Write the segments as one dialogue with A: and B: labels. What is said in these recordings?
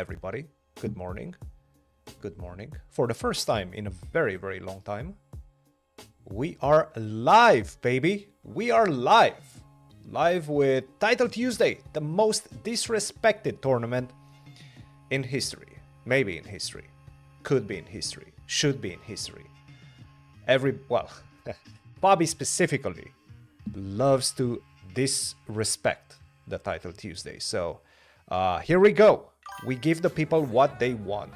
A: everybody. Good morning. Good morning. For the first time in a very, very long time, we are live, baby. We are live. Live with Title Tuesday, the most disrespected tournament in history. Maybe in history. Could be in history. Should be in history. Well, Bobby specifically loves to disrespect the Title Tuesday. So here we go. We give the people what they want.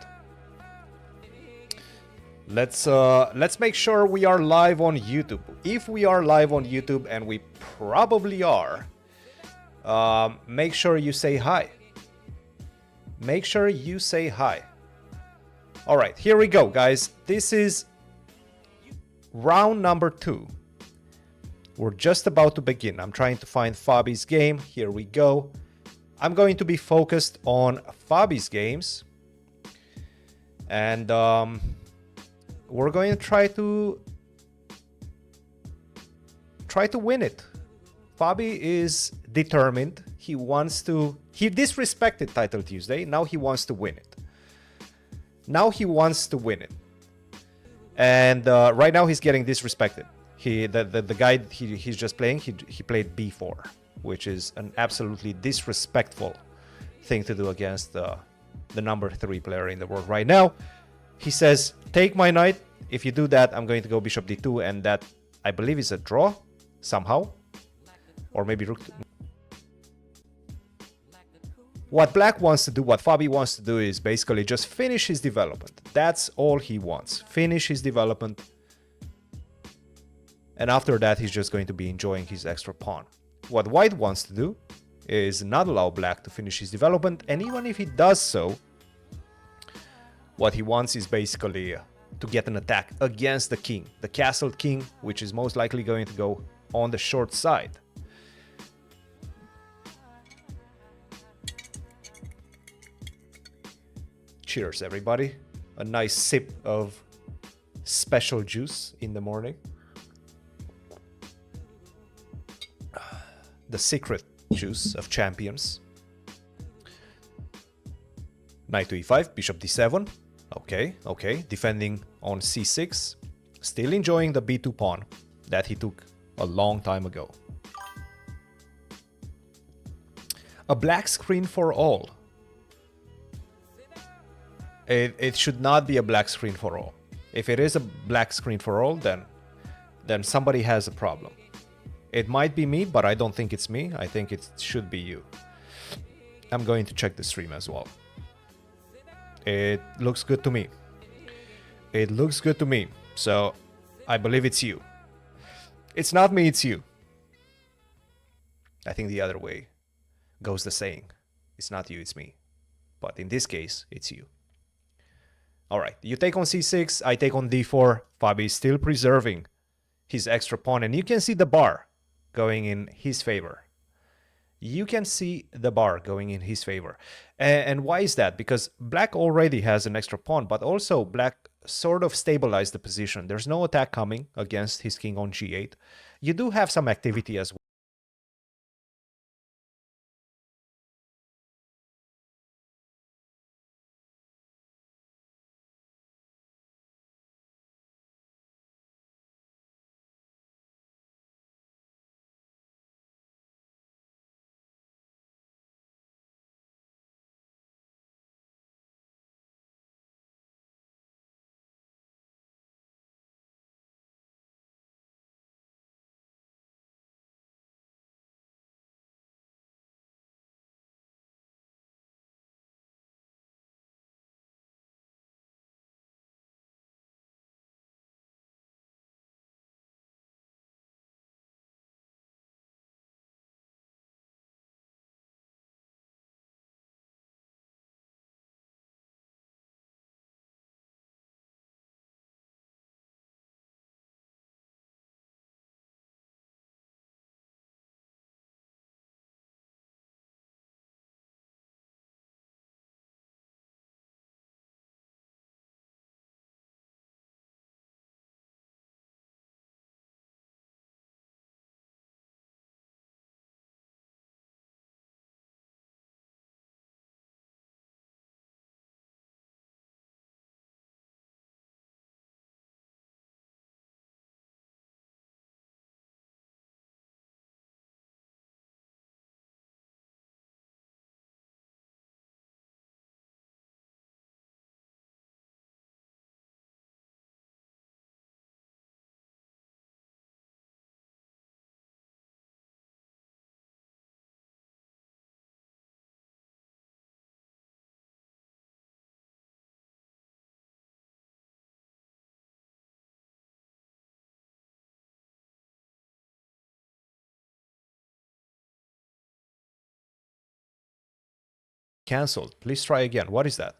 A: Let's make sure we are live on YouTube. If we are live on YouTube, and we probably are, make sure you say hi. Make sure you say hi. All right, here we go, guys. This is round number 2. We're just about to begin. I'm trying to find Fabi's game. Here we go. I'm going to be focused on Fabi's games. And we're going to try to win it. Fabi is determined. He disrespected Title Tuesday. Now he wants to win it. And right now he's getting disrespected. The guy he's just playing, he played b4, which is an absolutely disrespectful thing to do against the number 3 player in the world right now. He says, take my knight. If you do that, I'm going to go bishop d2, and that, I believe, is a draw somehow. Or maybe rook. What Black wants to do, what Fabi wants to do, is basically just finish his development. That's all he wants. Finish his development. And after that, he's just going to be enjoying his extra pawn. What White wants to do is not allow Black to finish his development. And even if he does so, what he wants is basically to get an attack against the king, the castle king, which is most likely going to go on the short side. Cheers, everybody. A nice sip of special juice in the morning. The secret juice of champions. Knight to e5, bishop d7. Okay. Defending on c6. Still enjoying the b2 pawn that he took a long time ago. A black screen for all. It should not be a black screen for all. If it is a black screen for all, then somebody has a problem. It might be me, but I don't think it's me. I think it should be you. I'm going to check the stream as well. It looks good to me. It looks good to me. So I believe it's you. It's not me, it's you. I think the other way goes the saying. It's not you, it's me. But in this case, it's you. All right, you take on c6, I take on d4. Fabi is still preserving his extra pawn, and you can see the bar going in his favor. You can see the bar going in his favor. And why is that? Because Black already has an extra pawn, but also Black sort of stabilized the position. There's no attack coming against his king on g8. You do have some activity as well. Cancelled. Please try again. What is that?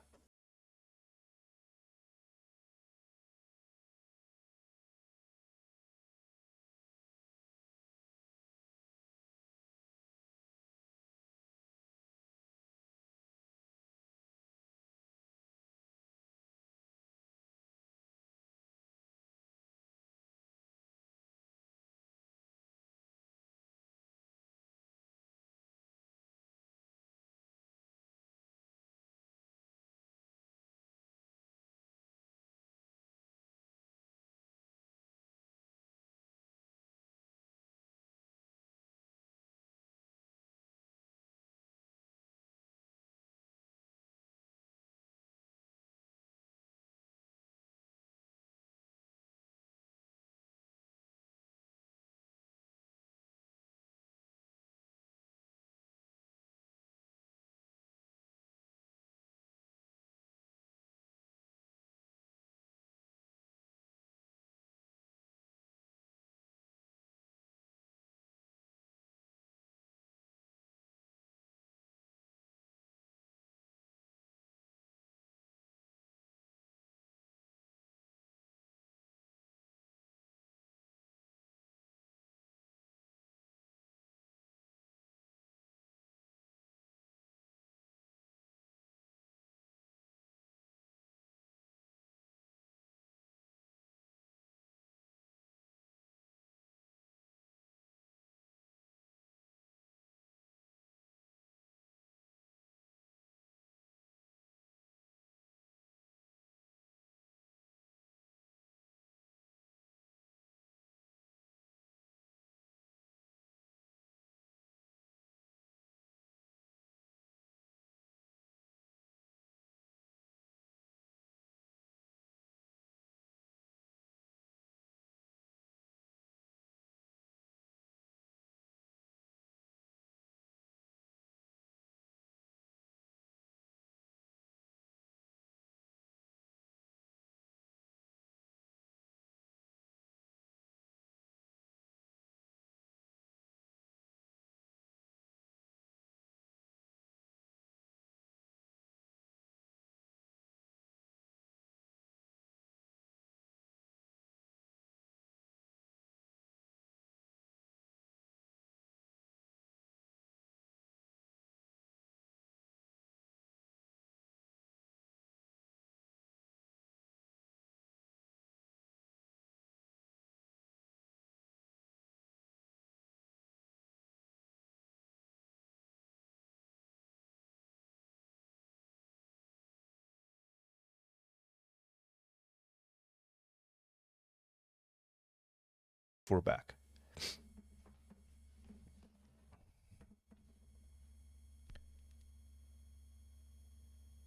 A: We're back.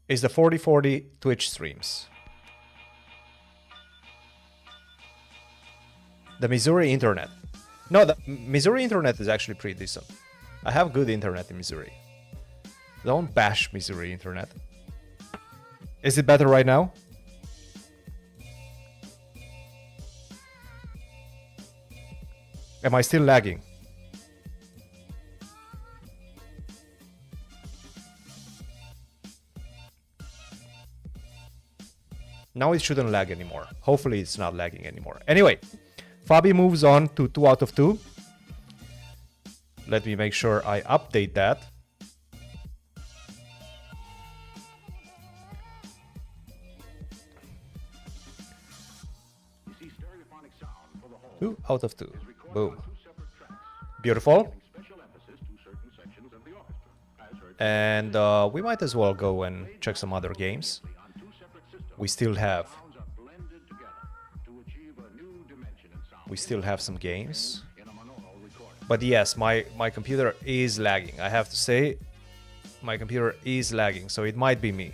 A: Is the 4040 Twitch streams. The Missouri internet. No, the Missouri internet is actually pretty decent. I have good internet in Missouri. Don't bash Missouri internet. Is it better right now? Am I still lagging? Now it shouldn't lag anymore. Hopefully it's not lagging anymore. Anyway, Fabi moves on to 2 out of 2. Let me make sure I update that. Two out of 2. Boom. Beautiful. And we might as well go and check some other games. We still have some games. But yes, my computer is lagging. I have to say, my computer is lagging, so it might be me.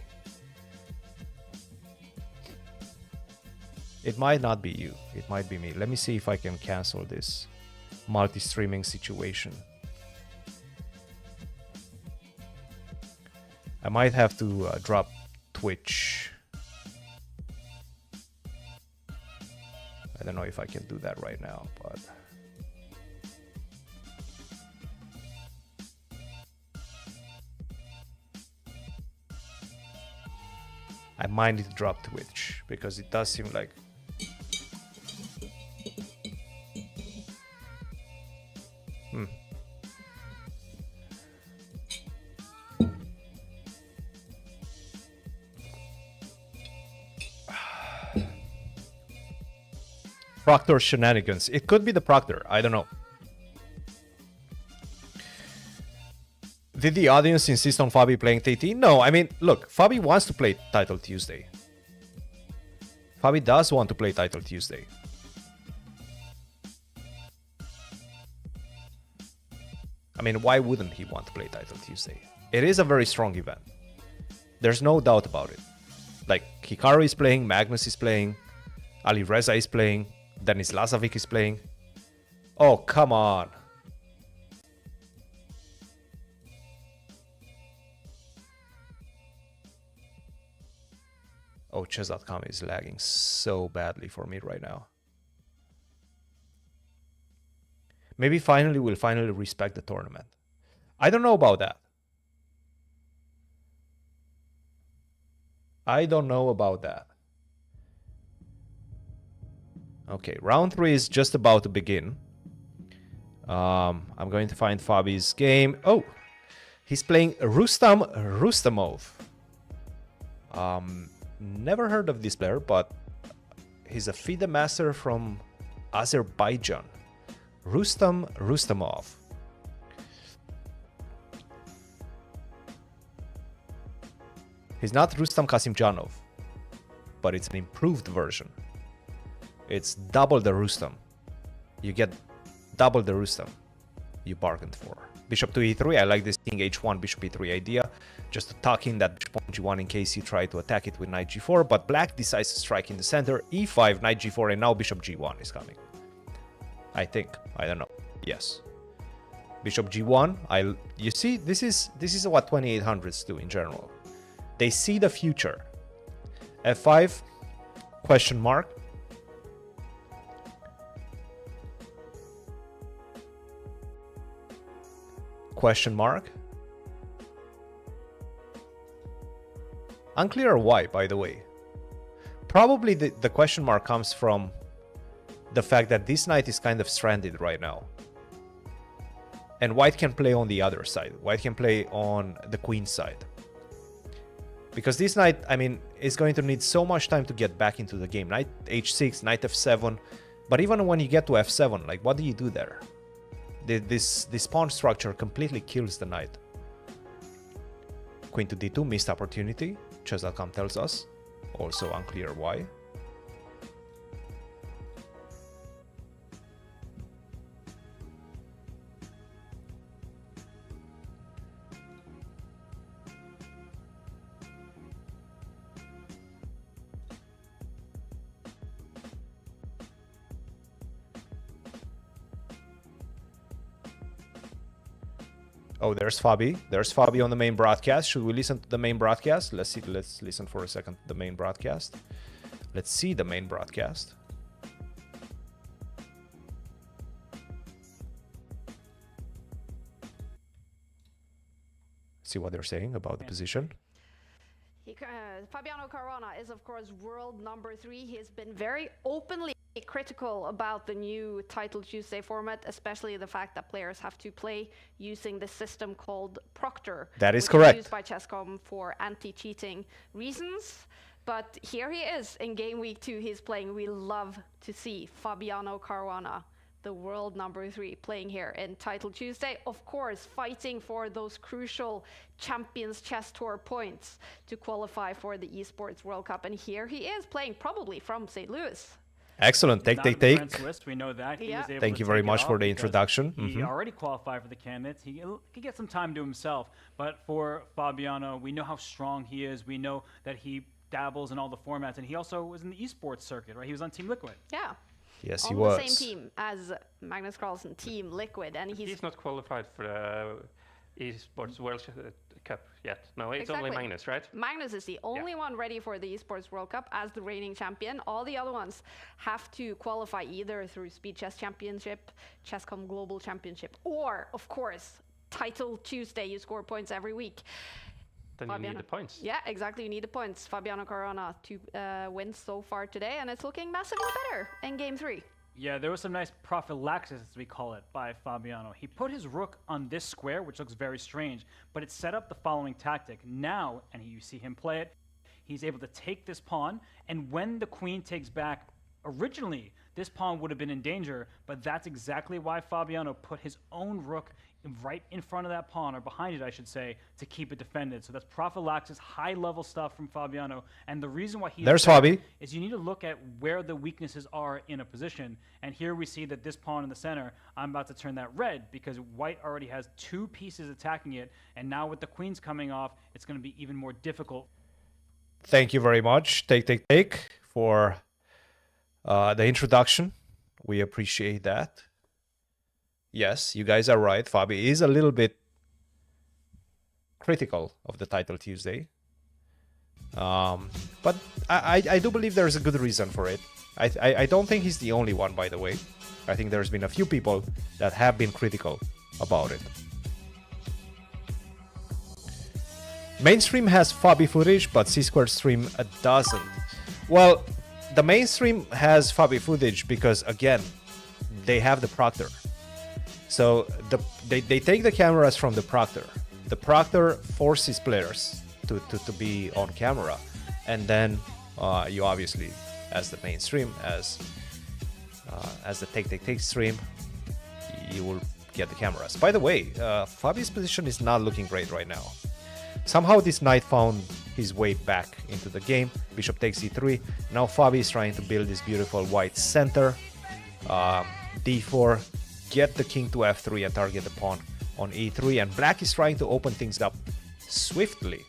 A: It might not be you. It might be me. Let me see if I can cancel this multi-streaming situation. I might have to drop Twitch. I don't know if I can do that right now, but... I might need to drop Twitch because it does seem like... Proctor shenanigans. It could be the Proctor. I don't know. Did the audience insist on Fabi playing TT? No, I mean, look, Fabi wants to play Title Tuesday. Fabi does want to play Title Tuesday. I mean, why wouldn't he want to play Title Tuesday? It is a very strong event. There's no doubt about it. Like, Hikaru is playing, Magnus is playing, Ali Reza is playing, Denis Lazovic is playing. Oh, come on. Oh, chess.com is lagging so badly for me right now. Maybe finally we'll finally respect the tournament. I don't know about that. I don't know about that. Okay, round 3 is just about to begin. I'm going to find Fabi's game. Oh, he's playing Rustam Rustamov. Never heard of this player, but he's a FIDE master from Azerbaijan. Rustam Rustamov. He's not Rustam Kasimjanov, but it's an improved version. It's double the Rustam. You get double the Rustam you bargained for. Bishop to e3. I like this king h1, bishop e3 idea. Just to tuck in that bishop on g1 in case you try to attack it with knight g4. But black decides to strike in the center. e5, knight g4, and now bishop g1 is coming. I think. I don't know. Yes. Bishop g1. You see, this is what 2800s do in general. They see the future. f5, question mark. Question mark. Unclear why, by the way. Probably the question mark comes from the fact that this knight is kind of stranded right now. And white can play on the other side. White can play on the queen side. Because this knight, I mean, is going to need so much time to get back into the game. Knight h6, knight f7. But even when you get to f7, like, what do you do there? This pawn structure completely kills the knight. Queen to d2, missed opportunity. Chess.com tells us. Also unclear why. Oh, there's Fabi. There's Fabi on the main broadcast. Should we listen to the main broadcast? Let's see. Let's listen for a second to the main broadcast. Let's see the main broadcast. See what they're saying about the position.
B: Fabiano Caruana is, of course, world number 3. He's been very openly critical about the new Title Tuesday format, especially the fact that players have to play using the system called Proctor.
A: That is correct.
B: Used by Chess.com for anti-cheating reasons. But here he is in game week 2. He's playing. We love to see Fabiano Caruana, the world number 3, playing here in Title Tuesday. Of course, fighting for those crucial Champions Chess Tour points to qualify for the Esports World Cup. And here he is playing, probably from St. Louis.
A: Excellent. Take.
C: We know that.
B: Yeah.
A: Thank you very much for the introduction.
C: He already qualified for the candidates. He could get some time to himself. But for Fabiano, we know how strong he is. We know that he dabbles in all the formats. And he also was in the esports circuit, right? He was on Team Liquid.
B: Yeah.
A: Yes,
B: on
A: he was.
B: the same team as Magnus Carlsen, Team Liquid. And
D: he's not qualified for the Esports World Cup yet. No, it's only Magnus, right?
B: Magnus is the only one ready for the Esports World Cup as the reigning champion. All the other ones have to qualify either through Speed Chess Championship, Chess.com Global Championship, or, of course, Title Tuesday. You score points every week.
D: Then you need the points.
B: Yeah, exactly. You need the points. Fabiano Caruana to win so far today, and it's looking massively better in game 3.
C: Yeah, there was some nice prophylaxis, as we call it, by Fabiano. He put his rook on this square, which looks very strange, but it set up the following tactic. Now, and you see him play it, he's able to take this pawn, and when the queen takes back, originally, this pawn would have been in danger, but that's exactly why Fabiano put his own rook right in front of that pawn, or behind it, I should say, to keep it defended. So that's prophylaxis, high-level stuff from Fabiano. And the reason why
A: There's Fabi.
C: is you need to look at where the weaknesses are in a position. And here we see that this pawn in the center, I'm about to turn that red because white already has 2 pieces attacking it. And now with the queens coming off, it's going to be even more difficult.
A: Thank you very much, Take, for the introduction. We appreciate that. Yes, you guys are right. Fabi is a little bit critical of the Title Tuesday. But I do believe there's a good reason for it. I don't think he's the only one, by the way. I think there's been a few people that have been critical about it. Mainstream has Fabi footage, but C-Squared stream doesn't. Well, the mainstream has Fabi footage because, again, they have the proctor. So they take the cameras from the proctor. The proctor forces players to be on camera. And then you obviously, as the mainstream, as the Take stream, you will get the cameras. By the way, Fabi's position is not looking great right now. Somehow this knight found his way back into the game. Bishop takes e3. Now Fabi is trying to build this beautiful white center. d4, get the king to f3 and target the pawn on e3. And black is trying to open things up swiftly.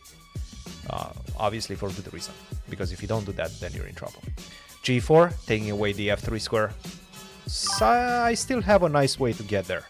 A: Obviously for good reason. Because if you don't do that, then you're in trouble. g4, taking away the f3 square. So I still have a nice way to get there.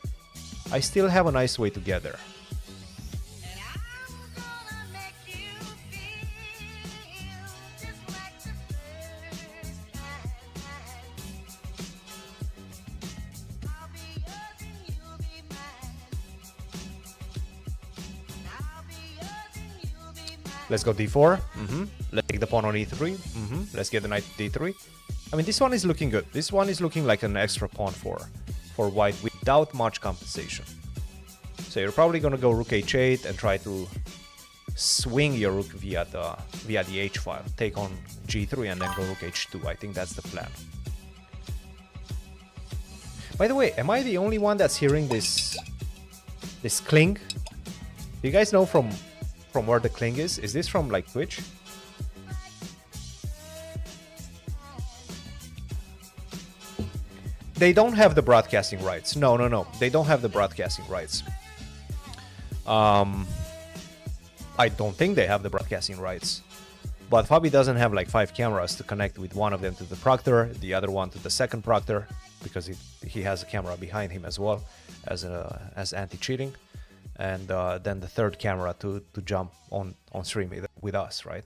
A: Let's go d4. Let's take the pawn on e3. Let's get the knight to d3. I mean, this one is looking good. This one is looking like an extra pawn for white without much compensation. So you're probably going to go rook h8 and try to swing your rook via the h file. Take on g3 and then go rook h2. I think that's the plan. By the way, am I the only one that's hearing this cling? Do you guys know from where the cling is? Is this from like Twitch? They don't have the broadcasting rights. No. They don't have the broadcasting rights. I don't think they have the broadcasting rights. But Fabi doesn't have like 5 cameras to connect with one of them to the proctor, the other one to the second proctor, because he has a camera behind him as well as anti-cheating. And then the third camera to jump on stream with us, right?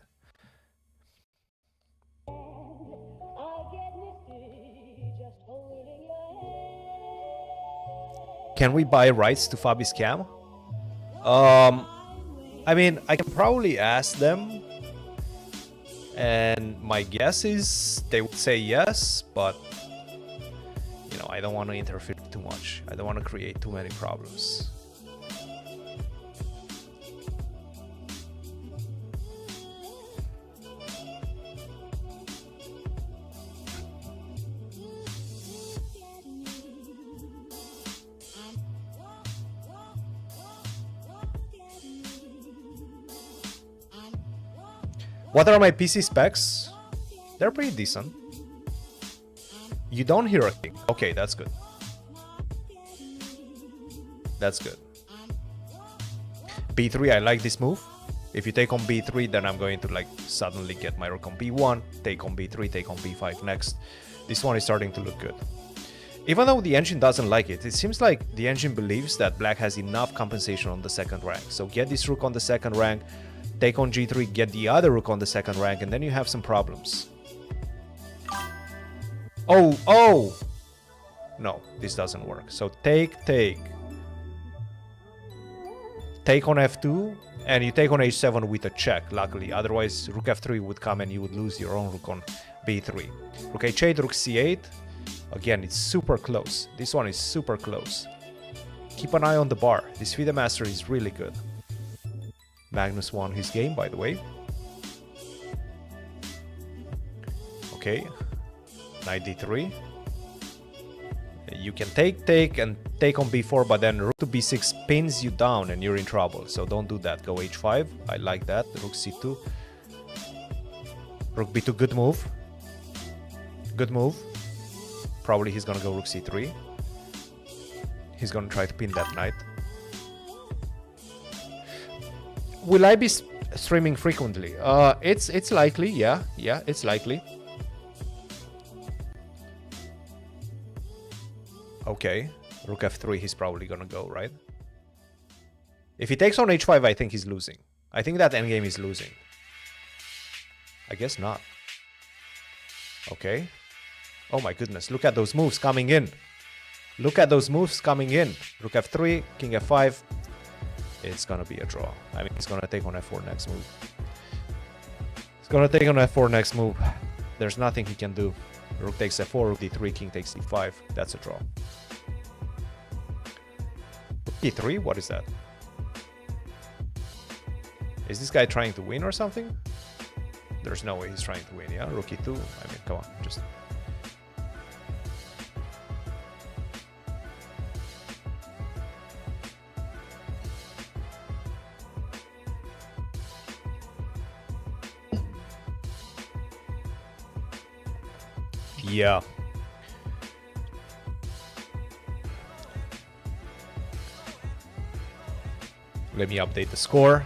A: Can we buy rights to Fabi's cam? I mean, I can probably ask them. And my guess is they would say yes, but you know, I don't want to interfere too much. I don't want to create too many problems. What are my PC specs? They're pretty decent. You don't hear a king. Okay, that's good. That's good. b3, I like this move. If you take on b3, then I'm going to like suddenly get my rook on b1, take on b3, take on b5 next. This one is starting to look good. Even though the engine doesn't like it, it seems like the engine believes that black has enough compensation on the second rank. So get this rook on the second rank, take on g3, get the other rook on the second rank, and then you have some problems. Oh! No, this doesn't work. So take on f2, And you take on h7 with a check, luckily. Otherwise, rook f3 would come and you would lose your own rook on b3. Rook h8, rook c8. Again, it's super close. This one is super close. Keep an eye on the bar. This FIDE Master is really good. Magnus won his game, by the way. Okay. Knight d3. You can take on b4, but then rook to b6 pins you down and you're in trouble. So don't do that. Go h5. I like that. Rook c2. Rook b2, good move. Good move. Probably he's gonna go rook c3. He's gonna try to pin that knight. Will I be streaming frequently? It's likely, yeah, it's likely. Okay, rook f3, he's probably gonna go, right? If he takes on h5, I think he's losing. I think that endgame is losing. I guess not. Okay. Oh my goodness, look at those moves coming in. Look at those moves coming in. Rook f3, king f5. It's gonna be a draw. I mean, he's gonna take on f4 next move. He's gonna take on f4 next move. There's nothing he can do. Rook takes f4, rook d3, king takes d5. That's a draw. Rook d3? What is that? Is this guy trying to win or something? There's no way he's trying to win, yeah? Rook e2? I mean, come on, just... Yeah. Let me update the score.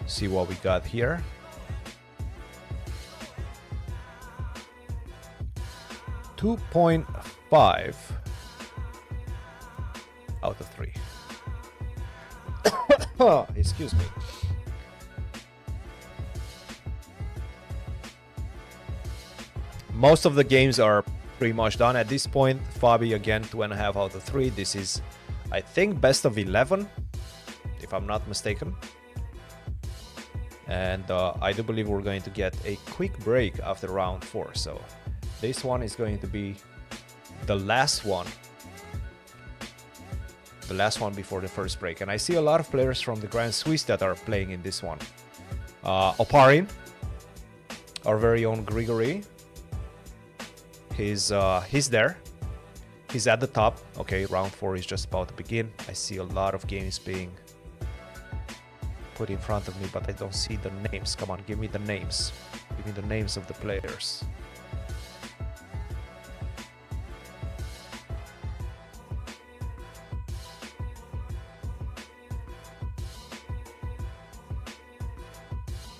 A: See what we got here. .5 out of 3. Excuse me. Most of the games are pretty much done at this point. Fabi again, 2.5 out of 3. This is, I think, best of 11, if I'm not mistaken. And I do believe we're going to get a quick break after round 4. So this one is going to be the last one. The last one before the first break. And I see a lot of players from the Grand Swiss that are playing in this one. Oparin, our very own Grigory. He's there. He's at the top. Okay, round 4 is just about to begin. I see a lot of games being put in front of me, but I don't see the names. Come on, give me the names. Give me the names of the players.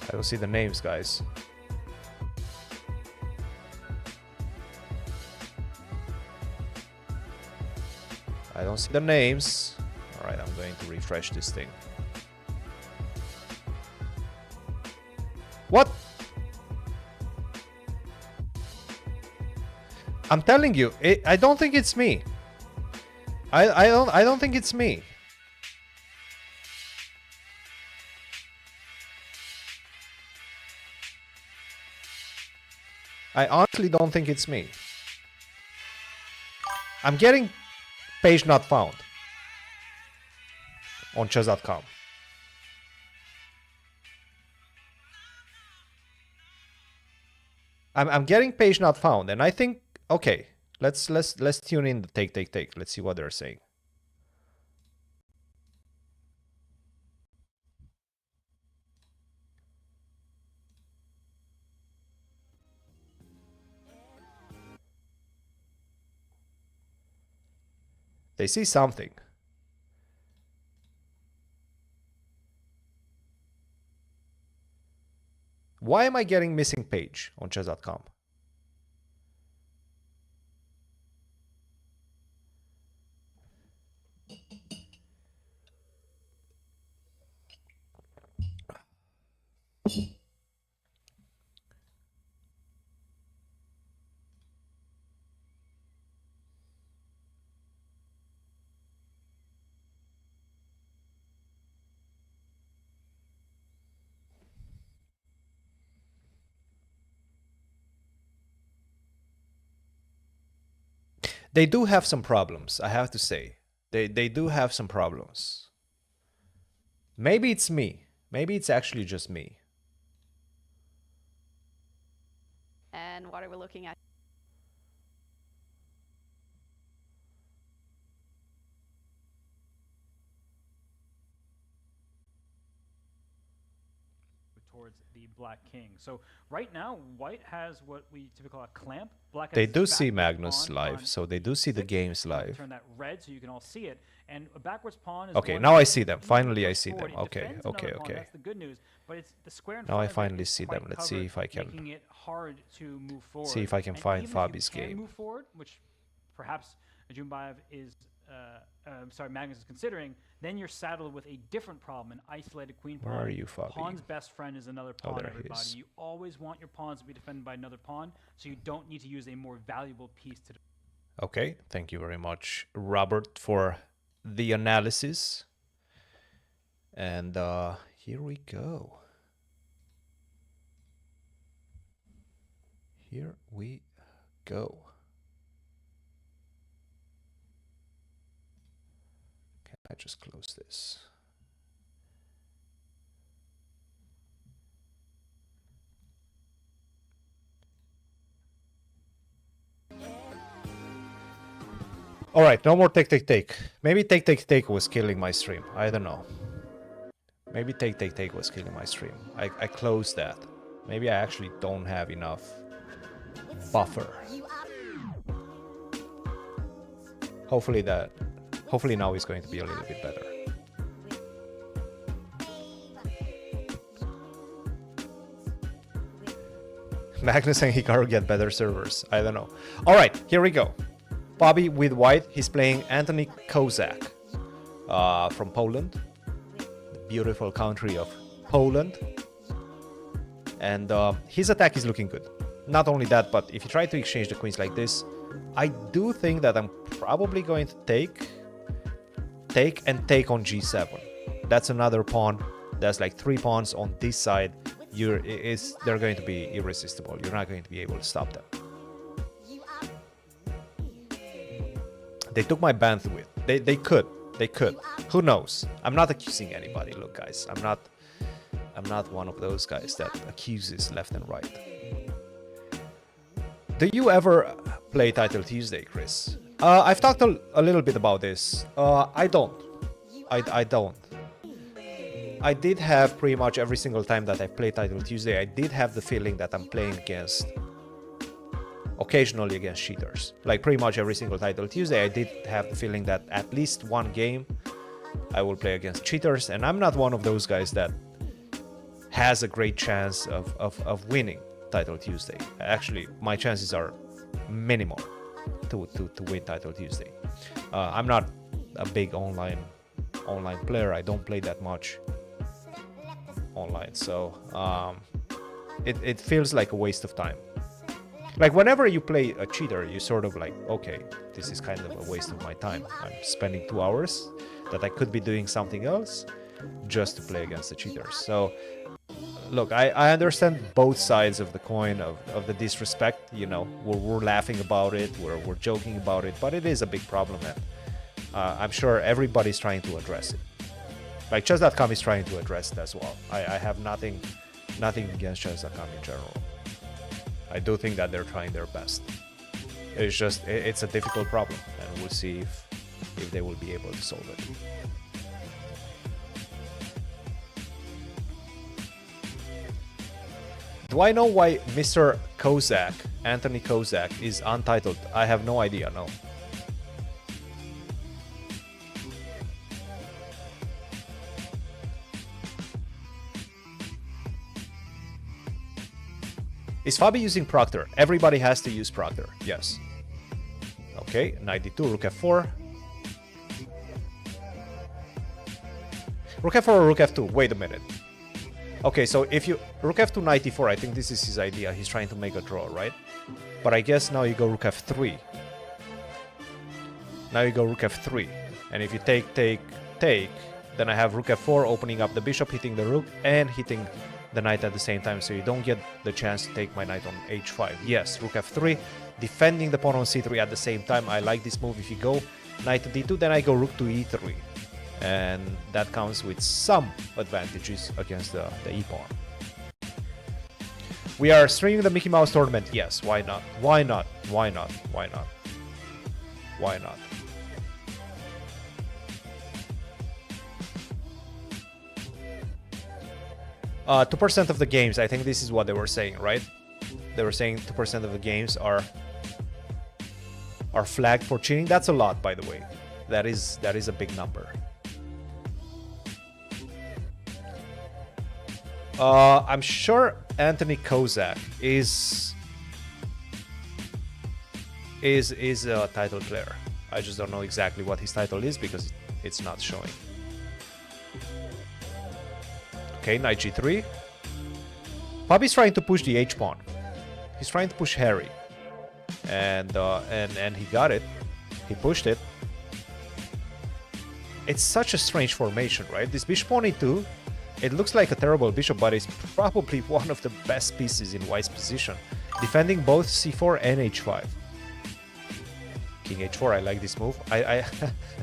A: I don't see the names, guys. I don't see the names. Alright, I'm going to refresh this thing. What? I'm telling you, I don't think it's me. I don't think it's me. I honestly don't think it's me. I'm getting page not found on chess.com. I'm getting page not found, and I think, okay, let's tune in the take. Let's see what they're saying. They see something. Why am I getting missing page on chess.com? They do have some problems, I have to say. They do have some problems. Maybe it's me. Maybe it's actually just me.
B: And what are we looking at?
C: Towards the Black King. So right now, White has what we typically call a clamp. Black
A: They
C: has
A: do
C: his
A: see
C: backwards
A: Magnus
C: pawn
A: live,
C: on
A: so they do see the
C: E6.
A: games
C: I'm gonna
A: live.
C: Turn that red so you can all see it. And a backwards pawn is
A: Okay,
C: one
A: now I
C: that
A: see them.
C: even
A: Finally, I
C: goes
A: see
C: forward,
A: them.
C: it
A: Okay,
C: defends another
A: okay,
C: pawn,
A: okay.
C: That's the good news. But it's the square in
A: Now
C: front
A: I
C: of it
A: finally
C: is
A: see
C: quite
A: them. Let's see
C: covered,
A: if I can
C: making it hard to move forward.
A: see if I can
C: And
A: find
C: even if
A: Fabi's
C: you can
A: game.
C: move forward, which perhaps Ajumbayev is, Magnus is considering, then you're saddled with a different problem, an isolated queen pawn.
A: Where are you, Fabi?
C: Pawn's best friend is another
A: Oh,
C: pawn,
A: there he
C: everybody.
A: is.
C: You always want your pawns to be defended by another pawn, so you don't need to use a more valuable piece to.
A: Okay, thank you very much, Robert, for the analysis. And here we go. Here we go. Can I just close this? All right, no more take. Maybe take was killing my stream. I don't know. Maybe take was killing my stream. I closed that. Maybe I actually don't have enough buffer. Hopefully now it's going to be a little bit better. Magnus and Hikaru get better servers. I don't know. All right, here we go. Bobby with White. He's playing Anthony Kozak from Poland, the beautiful country of Poland. And his attack is looking good. Not only that, but if you try to exchange the queens like this, I do think that I'm probably going to take on g7. That's another pawn. That's like 3 pawns on this side. They're going to be irresistible. You're not going to be able to stop them. They took my bandwidth. They could. Who knows? I'm not accusing anybody. Look, guys, I'm not one of those guys that accuses left and right. Do you ever play Title Tuesday, Chris? I've talked a little bit about this. I don't. I don't. I did have pretty much every single time that I played Title Tuesday, I did have the feeling that I'm playing occasionally against cheaters. Like pretty much every single Title Tuesday, I did have the feeling that at least one game I will play against cheaters, and I'm not one of those guys that has a great chance of winning Title Tuesday. Actually, my chances are minimal to win Title Tuesday. I'm not a big online player. I don't play that much online, so it feels like a waste of time. Like whenever you play a cheater, you sort of like, okay, this is kind of a waste of my time. I'm spending 2 hours that I could be doing something else just to play against the cheaters. So look, I understand both sides of the coin of the disrespect. You know, we're laughing about it, we're joking about it, but it is a big problem, and I'm sure everybody's trying to address it. Like chess.com is trying to address it as well. I have nothing against chess.com in general. I do think that they're trying their best. It's just it's a difficult problem, and we'll see if they will be able to solve it. Do I know why Mr. Kozak, Anthony Kozak, is untitled? I have no idea, no. Is Fabi using Proctor? Everybody has to use Proctor, yes. Okay, 92, Rook F4. Rook F4 or Rook F2? Wait a minute. Okay, so if you... Rook F2, 94, I think this is his idea. He's trying to make a draw, right? But I guess now you go Rook F3. Now you go Rook F3. And if you take, then I have Rook F4 opening up the bishop, hitting the rook, and hitting the knight at the same time, so you don't get the chance to take my knight on h5. Yes, rook f3, defending the pawn on c3 at the same time. I like this move. If you go knight to d2, then I go rook to e3. And that comes with some advantages against the e-pawn. We are streaming the Mickey Mouse tournament. Yes, why not? Why not? Why not? Why not? Why not? Uh, 2% of the games, I think this is what they were saying, right? They were saying 2% of the games are flagged for cheating. That's a lot, by the way. That is a big number. I'm sure Anthony Kozak is a title player. I just don't know exactly what his title is because it's not showing. Okay, knight g3. Bobby's trying to push the h-pawn. He's trying to push Harry, and he got it. He pushed it. It's such a strange formation, right? This bishop on e2. It looks like a terrible bishop, but it's probably one of the best pieces in white's position, defending both c4 and h5. King h4, I like this move. I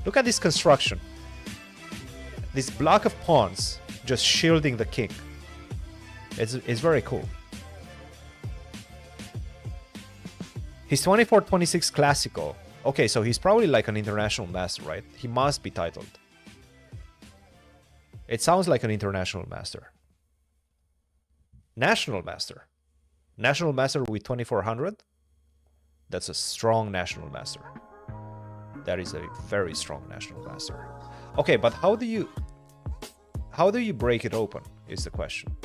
A: look at this construction. This block of pawns just shielding the king. It's very cool. He's 24-26 classical. Okay, so he's probably like an international master, right? He must be titled. It sounds like an international master. National master. National master with 2400? That's a strong national master. That is a very strong national master. Okay, but how do you break it open is the question.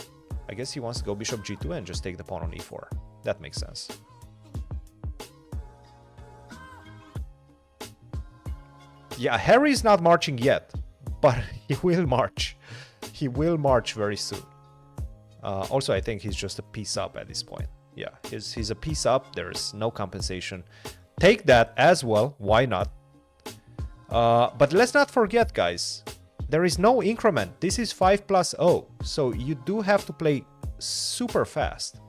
A: I guess he wants to go bishop g2 and just take the pawn on e4. That makes sense. Yeah, Harry's not marching yet, but he will march. He will march very soon. Also, I think he's just a piece up at this point. Yeah, he's a piece up. There's no compensation. Take that as well. Why not? But let's not forget, guys. There is no increment. This is 5+0. So you do have to play super fast.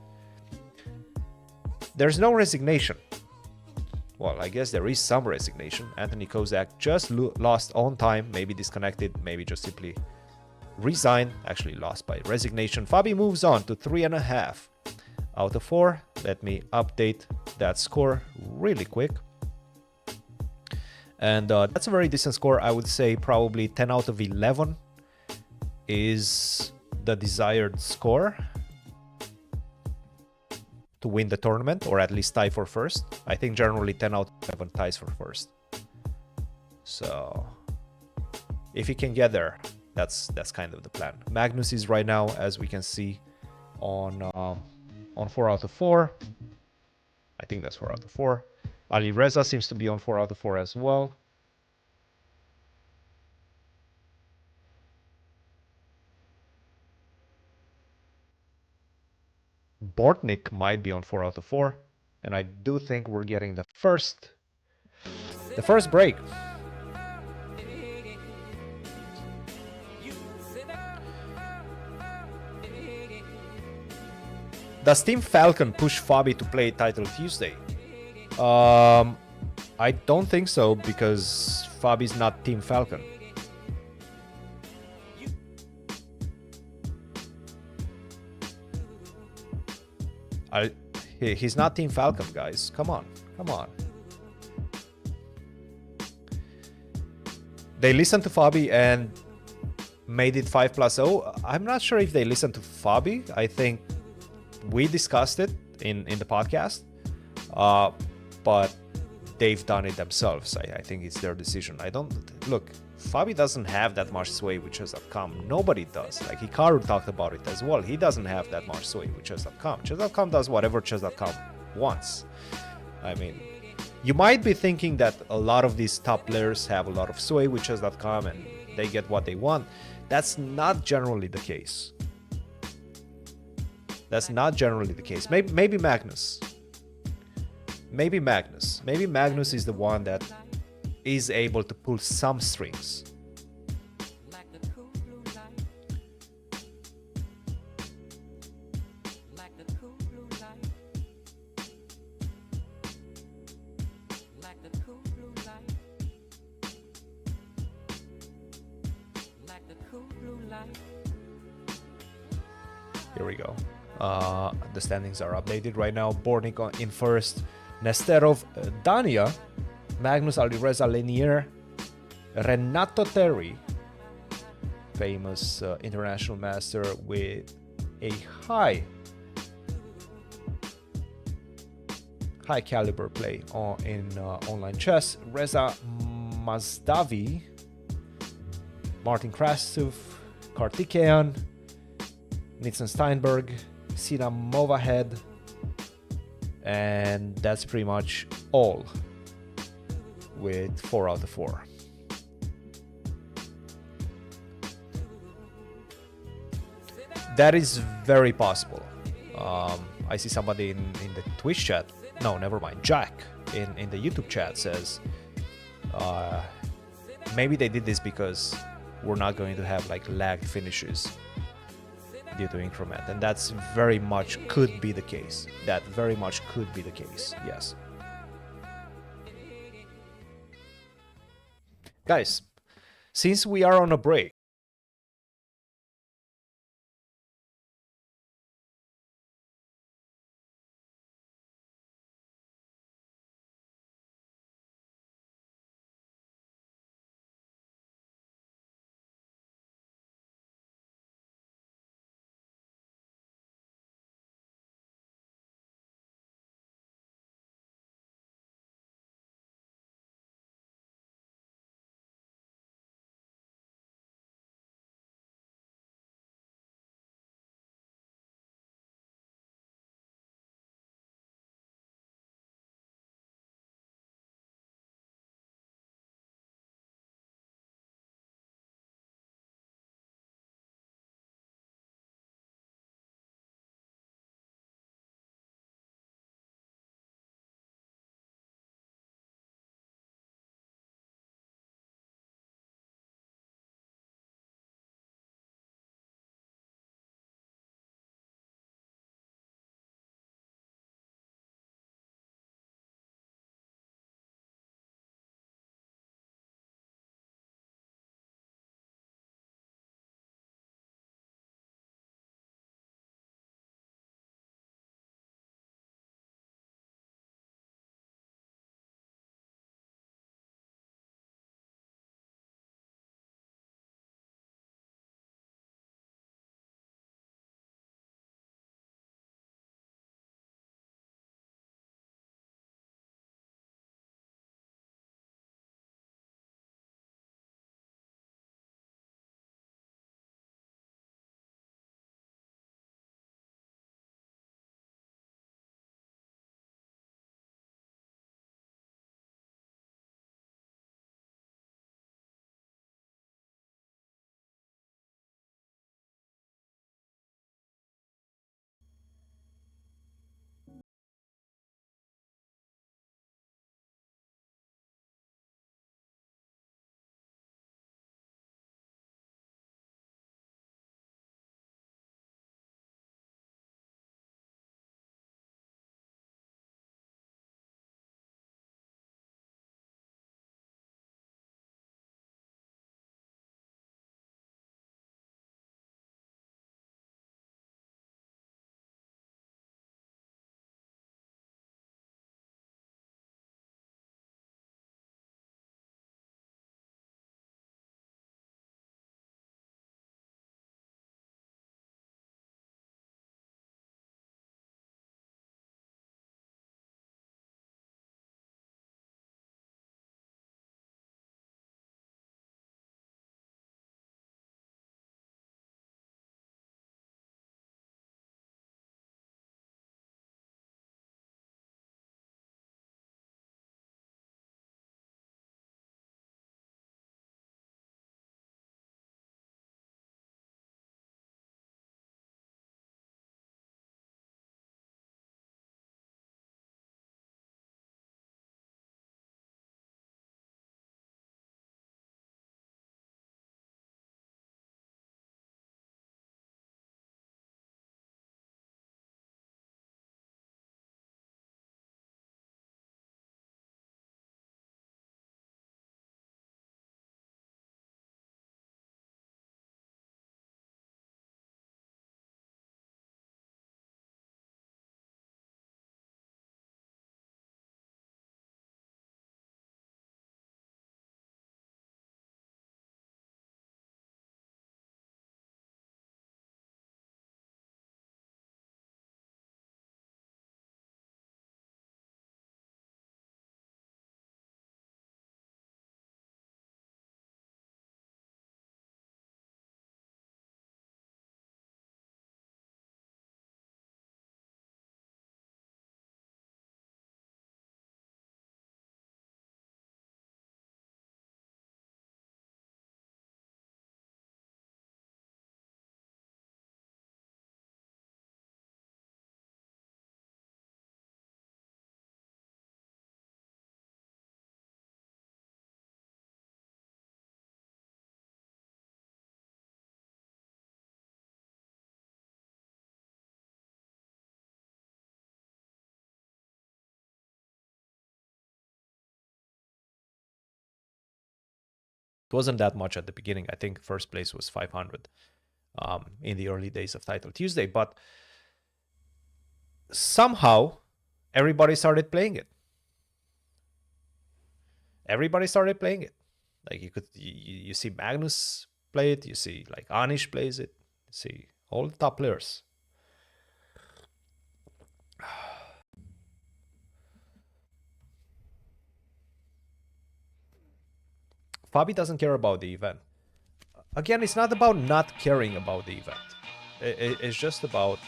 A: There's no resignation. Well, I guess there is some resignation. Anthony Kozak just lost on time, maybe disconnected, maybe just simply resigned. Actually lost by resignation. Fabi moves on to 3.5 out of 4. Let me update that score really quick. And that's a very decent score. I would say probably 10 out of 11 is the desired score to win the tournament, or at least tie for first. I think generally 10 out of 11 ties for first. So if he can get there, that's kind of the plan. Magnus is right now, as we can see, on 4 out of 4. I think that's 4 out of 4. Ali Reza seems to be on 4 out of 4 as well. Bortnik might be on 4 out of 4. And I do think we're getting the first break. Does Team Falcon push Fabi to play Title Tuesday? I don't think so, because Fabi's not Team Falcon. He's not Team Falcon, guys. Come on. Come on. They listened to Fabi and made it 5+0. I'm not sure if they listened to Fabi. I think we discussed it in the podcast. But they've done it themselves. I think it's their decision. Look, Fabi doesn't have that much sway with chess.com. Nobody does. Like Hikaru talked about it as well. He doesn't have that much sway with chess.com. Chess.com does whatever chess.com wants. I mean, you might be thinking that a lot of these top players have a lot of sway with chess.com and they get what they want. That's not generally the case. That's not generally the case. Maybe Magnus. Maybe Magnus. Maybe Magnus is the one that is able to pull some strings. Here we go. The standings are updated right now. Bornik in first, Nesterov, Dania, Magnus Alireza Lenier, Renato Terry, famous international master with a high caliber play in online chess. Reza Mazdavi, Martin Krastov, Kartikeyan, Nitzan Steinberg, Sina Movahed, and that's pretty much all with 4 out of 4. That is very possible. I see somebody in the Twitch chat. No, never mind. Jack in the YouTube chat says maybe they did this because we're not going to have like lagged finishes due to increment, and that's very much could be the case. That very much could be the case. Yes. Guys, since we are on a break, It wasn't that much at the beginning. I think first place was 500 in the early days of Title Tuesday, but somehow everybody started playing it. Everybody started playing it. Like you see Magnus play it, you see like Anish plays it, you see all the top players. Fabi doesn't care about the event. Again, it's not about not caring about the event. It's just about,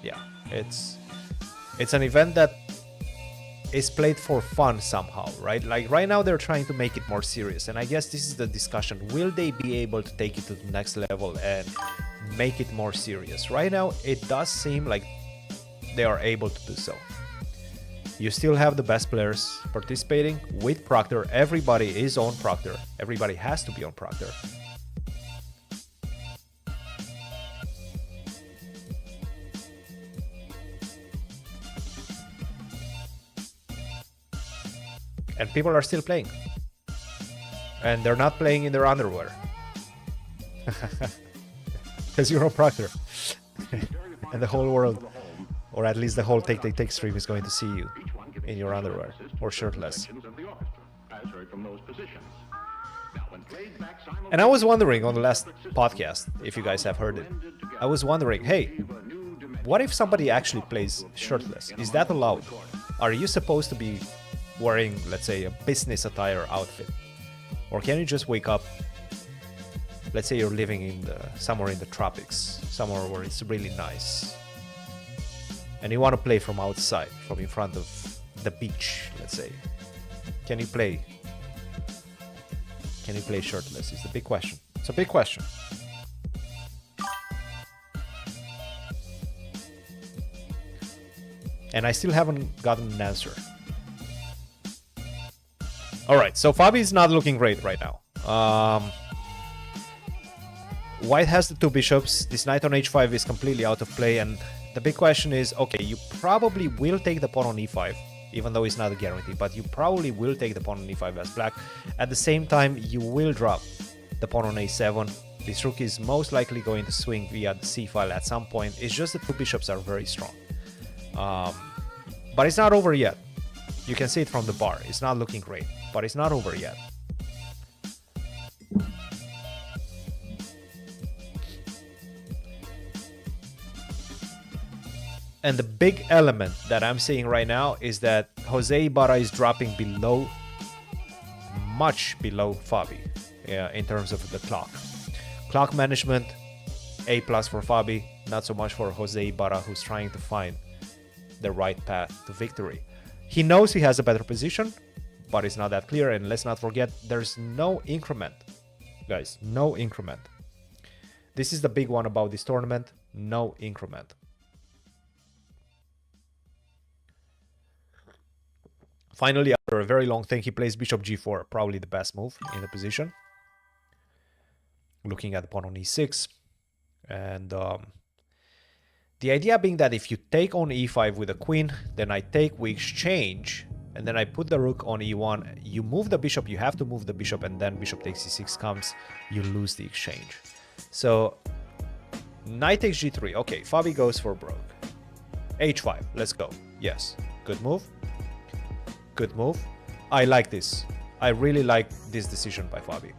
A: yeah, it's an event that is played for fun somehow, right? Like right now they're trying to make it more serious, and I guess this is the discussion. Will they be able to take it to the next level and make it more serious? Right now it does seem like they are able to do so. You still have the best players participating with Proctor. Everybody is on Proctor. Everybody has to be on Proctor. And people are still playing. And they're not playing in their underwear. Because you're on Proctor. And the whole world, or at least the whole Take stream is going to see you in your underwear or shirtless. And I was wondering on the last podcast, if you guys have heard it, I was wondering, hey, what if somebody actually plays shirtless? Is that allowed? Are you supposed to be wearing, let's say, a business attire outfit? Or can you just wake up, let's say you're living in somewhere in the tropics, somewhere where it's really nice, and you want to play from outside, from in front of the beach, let's say. Can you play shirtless? It's the big question. It's a big question. And I still haven't gotten an answer. Alright, so Fabi is not looking great right now. White has the two bishops. This knight on h5 is completely out of play, and the big question is, okay, you probably will take the pawn on e5, even though it's not a guarantee, but you probably will take the pawn on e5 as black. At the same time, you will drop the pawn on a7. This rook is most likely going to swing via the c file at some point. It's just the two bishops are very strong. But it's not over yet. You can see it from the bar. It's not looking great, but it's not over yet. And the big element that I'm seeing right now is that Jose Ibarra is dropping below, much below Fabi, in terms of the clock. Clock management, A+ for Fabi, not so much for Jose Ibarra, who's trying to find the right path to victory. He knows he has a better position, but it's not that clear. And let's not forget, there's no increment. Guys, no increment. This is the big one about this tournament, no increment. Finally, after a very long thing, he plays bishop g4, probably the best move in the position. Looking at the pawn on e6. And the idea being that if you take on e5 with a queen, then I take, we exchange, and then I put the rook on e1. You move the bishop, you have to move the bishop, and then bishop takes e6 comes, you lose the exchange. So, knight takes g3. Okay, Fabi goes for broke. h5, let's go. Yes, good move. Good move. I like this. I really like this decision by Fabi.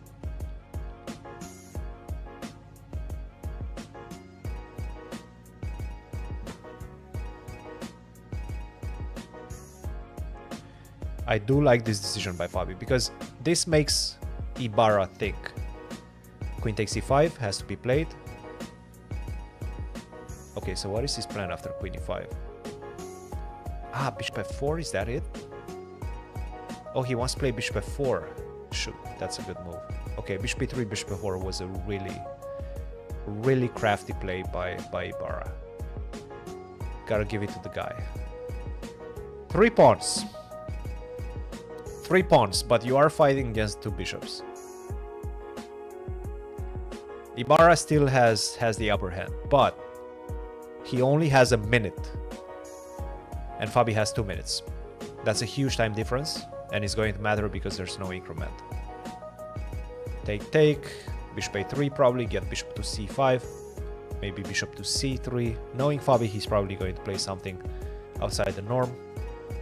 A: I do like this decision by Fabi because this makes Ibarra think. Queen takes e5 has to be played. Okay, so what is his plan after queen e5? Ah, bishop f4, is that it? Oh, he wants to play bishop f4. Shoot, that's a good move. Okay, bishop e3, bishop f4 was a really crafty play by Ibarra. Gotta give it to the guy. 3 pawns. 3 pawns, but you are fighting against 2 bishops. Ibarra still has the upper hand, but he only has a minute. And Fabi has 2 minutes. That's a huge time difference. And it's going to matter because there's no increment. take. Bishop a3 probably, get bishop to c5. Maybe bishop to c3. Knowing Fabi, he's probably going to play something outside the norm.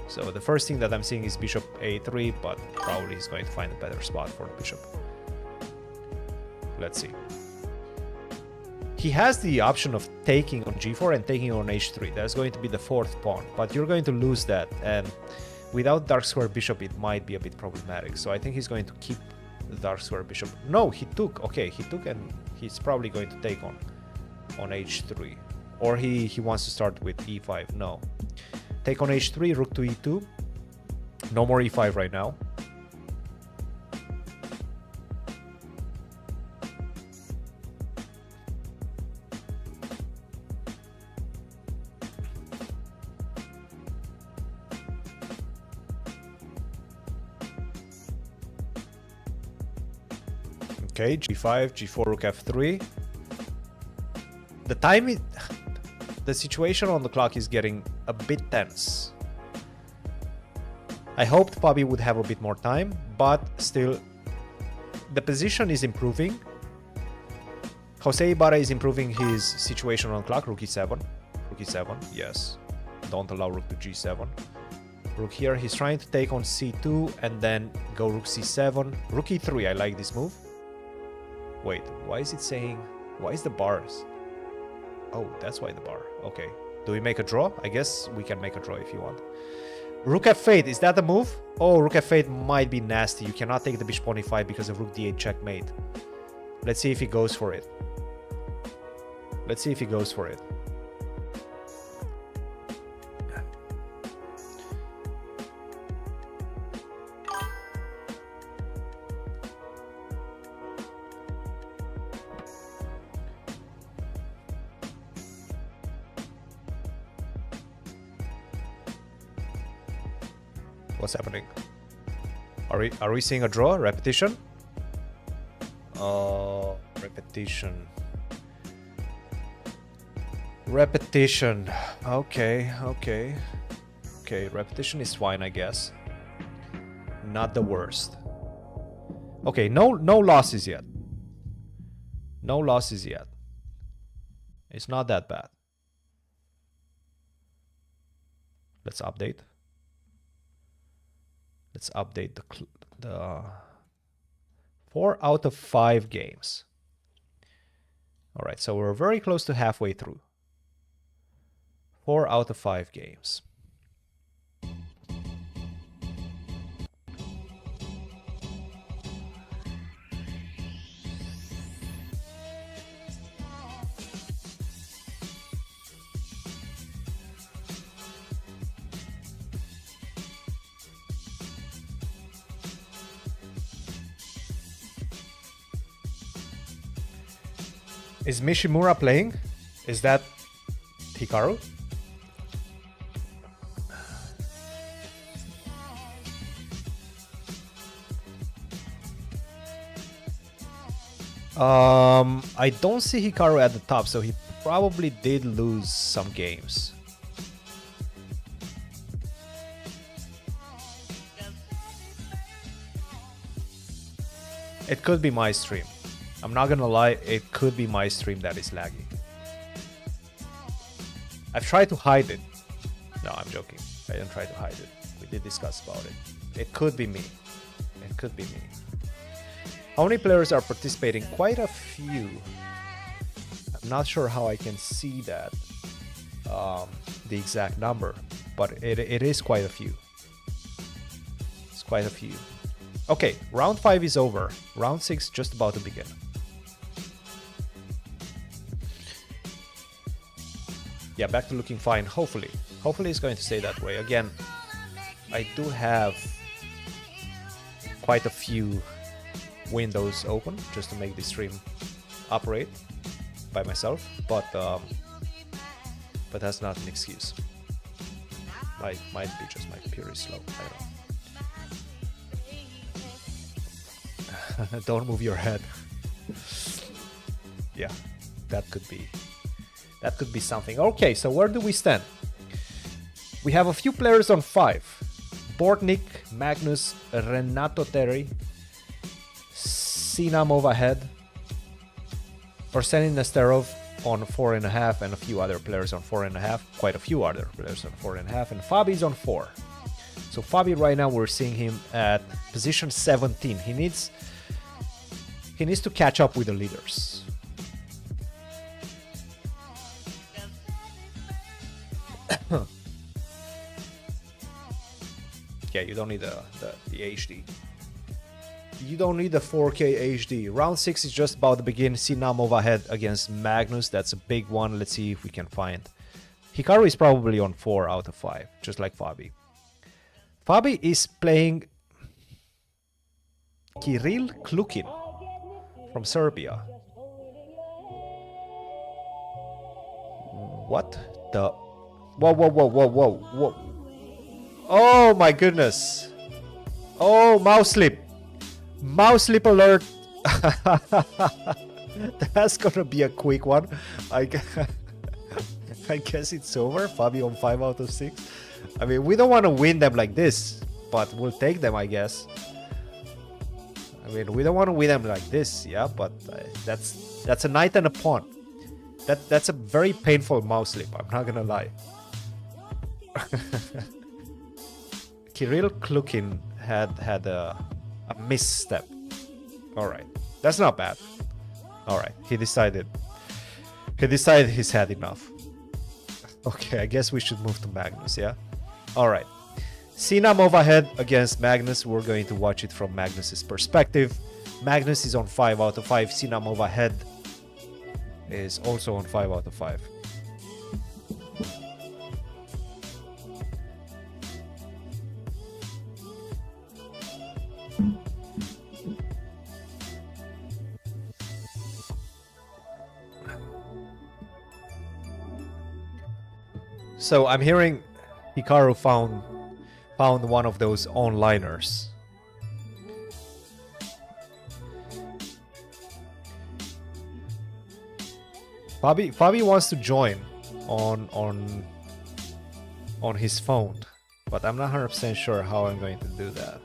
A: So the first thing that I'm seeing is bishop a3, but probably he's going to find a better spot for the bishop. Let's see. He has the option of taking on g4 and taking on h3. That's going to be the fourth pawn, but you're going to lose that. And without dark square bishop, it might be a bit problematic. So I think he's going to keep the dark square bishop. No, he took. Okay, he took, and he's probably going to take on h3. Or he wants to start with e5. No. Take on h3, rook to e2. No more e5 right now. Okay, g5, g4, rook f3. The time is... The situation on the clock is getting a bit tense. I hoped Bobby would have a bit more time, but still, the position is improving. Jose Ibarra is improving his situation on the clock. Rook e7. Rook e7, yes. Don't allow rook to g7. Rook here, he's trying to take on c2 and then go rook c7. Rook e3, I like this move. Wait, why is it saying... Why is the bars? Oh, that's why the bar. Okay. Do we make a draw? I guess we can make a draw if you want. Rook f8, is that the move? Oh, rook f8 might be nasty. You cannot take the bishop on e5 because of rook d8 checkmate. Let's see if he goes for it. Let's see if he goes for it. What's happening? Are we seeing a draw? Repetition? Repetition. Repetition. Okay. Okay, repetition is fine, I guess. Not the worst. Okay, no losses yet. No losses yet. It's not that bad. Let's update. Let's update the 4 out of 5 games. All right, so we're very close to halfway through. 4 out of 5 games. Is Mishimura playing? Is that Hikaru? I don't see Hikaru at the top, so he probably did lose some games. It could be my stream. I'm not gonna lie, it could be my stream that is laggy. I've tried to hide it. No, I'm joking. I didn't try to hide it. We did discuss about it. It could be me. It could be me. How many players are participating? Quite a few. I'm not sure how I can see that, the exact number, but it is quite a few. It's quite a few. Okay, round 5 is over. Round 6 just about to begin. Yeah, back to looking fine, hopefully. Hopefully it's going to stay that way. Again, I do have quite a few windows open just to make this stream operate by myself, but that's not an excuse. Might be just my computer is slow, I don't know. Don't move your head. Yeah, that could be something. Okay, so where do we stand? We have a few players on 5. Bortnik, Magnus, Renato Terry, Cena move ahead. Arsenin Nesterov on 4.5 and a few other players on 4.5. Quite a few other players on 4.5. And Fabi's on 4. So Fabi right now we're seeing him at position 17. He needs to catch up with the leaders. Yeah, you don't need the HD. You don't need the 4K HD. Round 6 is just about to begin. Cena move ahead against Magnus. That's a big one. Let's see if we can find. Hikaru is probably on 4 out of 5, just like Fabi. Fabi is playing Kirill Klukin from Serbia. What the? Whoa, whoa, whoa, whoa, whoa, whoa. Oh my goodness. Oh, mouse slip. Mouse slip alert. That's gonna be a quick one. I guess it's over. Fabi on 5 out of 6. I mean, we don't want to win them like this, but we'll take them, I guess. I mean, we don't want to win them like this, yeah, but that's a knight and a pawn. That's a very painful mouse slip, I'm not gonna lie. Kirill Klukin had a misstep. Alright, that's not bad. Alright, he decided he's had enough. Okay, I guess we should move to Magnus, yeah? Alright. Cena move ahead against Magnus. We're going to watch it from Magnus's perspective. Magnus is on 5 out of 5. Cena move ahead is also on 5 out of 5. So I'm hearing Hikaru found one of those onliners. Fabi wants to join on his phone, but I'm not 100% sure how I'm going to do that.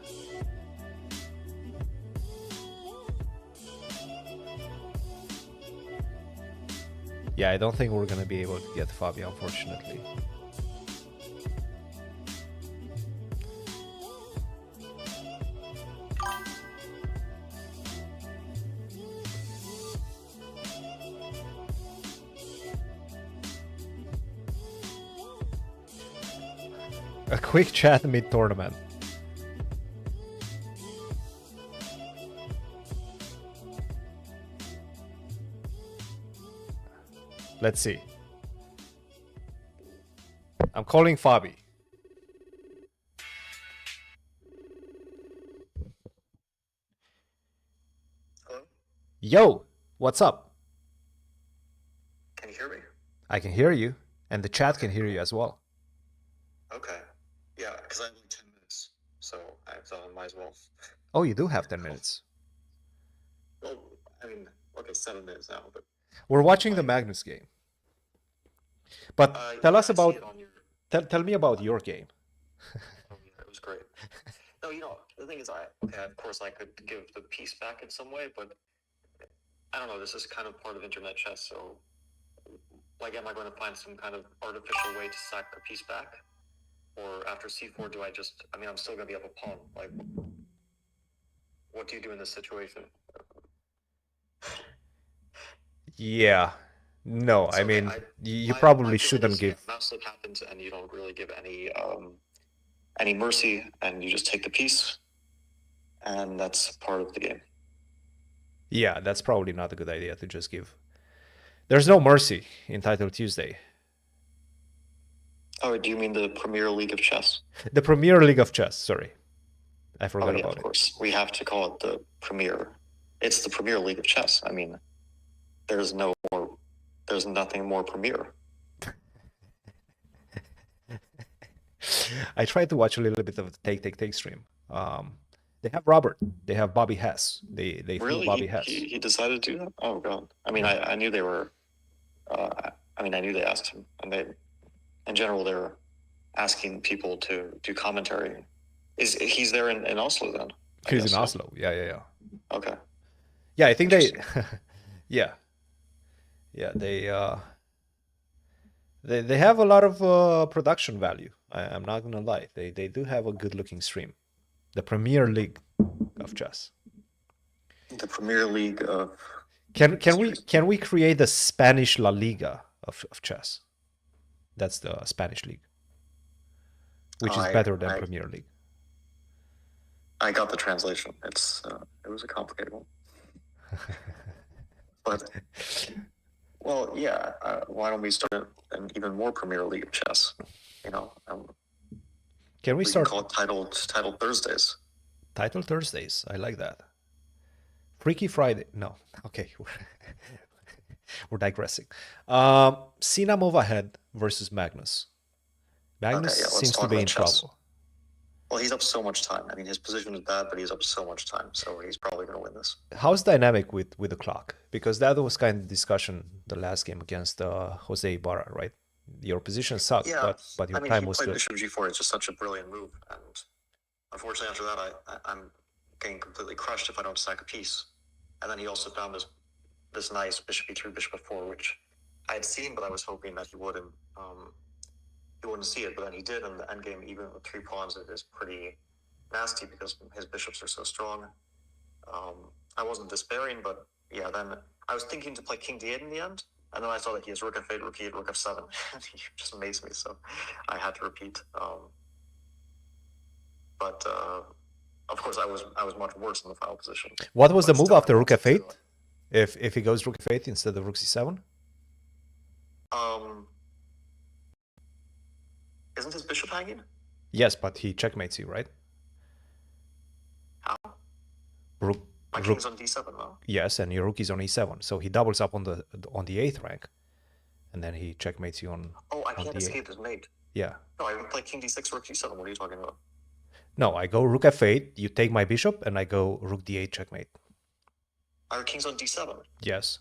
A: Yeah, I don't think we're gonna be able to get Fabi, unfortunately. A quick chat mid-tournament. Let's see. I'm calling Fabi.
E: Hello?
A: Yo, what's up?
E: Can you hear me?
A: I can hear you, and the chat can hear you as well.
E: Okay. Yeah, because I have like 10 minutes, so I thought I might as well.
A: Oh, you do have 10 minutes.
E: Well, I mean, okay, 7 minutes now, but
A: We're watching the Magnus game. But tell
E: yeah,
A: us
E: I see
A: about
E: it on your.
A: tell me about your game.
E: Oh, yeah, it was great. No, the thing is, of course I could give the piece back in some way, but I don't know. This is kind of part of internet chess, so like, am I going to find some kind of artificial way to sack the piece back? Or after c4, do I just? I mean, I'm still going to be up a pawn. Like, what do you do in this situation?
A: Yeah. No,
E: It's
A: I
E: okay.
A: mean, you
E: My
A: probably
E: feeling
A: shouldn't
E: is
A: give.
E: if mouse slip happens and you don't really give any mercy, and you just take the piece, and that's part of the game.
A: Yeah, that's probably not a good idea to just give. There's no mercy in Title Tuesday.
E: Oh, do you mean the Premier League of Chess?
A: The Premier League of Chess, sorry. I
E: Oh
A: forgot
E: yeah,
A: about
E: of
A: it.
E: course. We have to call it the Premier. It's the Premier League of Chess. I mean, there's nothing more premier.
A: I tried to watch a little bit of the Take stream. They have Robert. They have Bobby Hess. They flew
E: Really,
A: Bobby Hess.
E: he decided to do that? Oh god. I mean, I knew they were. I knew they asked him, and they, in general, they're asking people to do commentary. He's there in Oslo then?
A: He's in Oslo. Yeah.
E: Okay.
A: Yeah, I think they,
E: Interesting.
A: yeah, yeah, they have a lot of production value. I'm not gonna lie. They do have a good looking stream. The Premier League of chess.
E: The Premier League of
A: Can we create the Spanish La Liga of chess? That's the Spanish league, which is better than
E: I
A: Premier League.
E: I got the translation. It was a complicated one, but well, yeah. Why don't we start an even more Premier League of chess? You know,
A: Can we
E: we can
A: start
E: call it titled Thursdays.
A: Title Thursdays? I like that. Freaky Friday. No, okay, we're digressing. Sina move ahead versus Magnus. Magnus
E: Okay, yeah, let's
A: seems to
E: talk
A: be
E: about
A: in
E: chess.
A: trouble.
E: Well, he's up so much time. I mean, his position is bad, but he's up so much time, so he's probably going to win this.
A: How's dynamic with the clock? Because that was kind of discussion the last game against Jose Ibarra, right? Your position sucked,
E: Yeah,
A: but your
E: I mean,
A: time
E: he
A: was
E: played
A: good.
E: Bishop G4. It's just such a brilliant move, and unfortunately, after that, I'm getting completely crushed if I don't sack a piece. And then he also found this nice Bishop E3, Bishop F4, which I had seen, but I was hoping that he wouldn't see it. But then he did, and the endgame, even with 3 pawns, it is pretty nasty because his bishops are so strong. I wasn't despairing, but yeah, then I was thinking to play King D8 in the end, and then I saw that he has Rook F8, Rook E8, Rook F7, and he just amazed me, so I had to repeat. But of course, I was much worse in the final position.
A: What was the
E: But
A: move
E: still, I
A: after Rook
E: wanted to-
A: F8? If he goes Rook F8 instead of Rook C7?
E: Isn't his bishop hanging?
A: Yes, but he checkmates you, right?
E: How?
A: Rook,
E: My
A: Rook,
E: king's on D7 now.
A: yes, and your Rook is on E7, so he doubles up on the 8th rank, and then he checkmates you on.
E: Oh, I
A: on
E: can't
A: D8.
E: escape his mate.
A: Yeah.
E: No, I would play King D6, Rook G7. What are you talking about?
A: No, I go Rook F8, you take my bishop, and I go Rook D8 checkmate.
E: Our king's on D7.
A: Yes,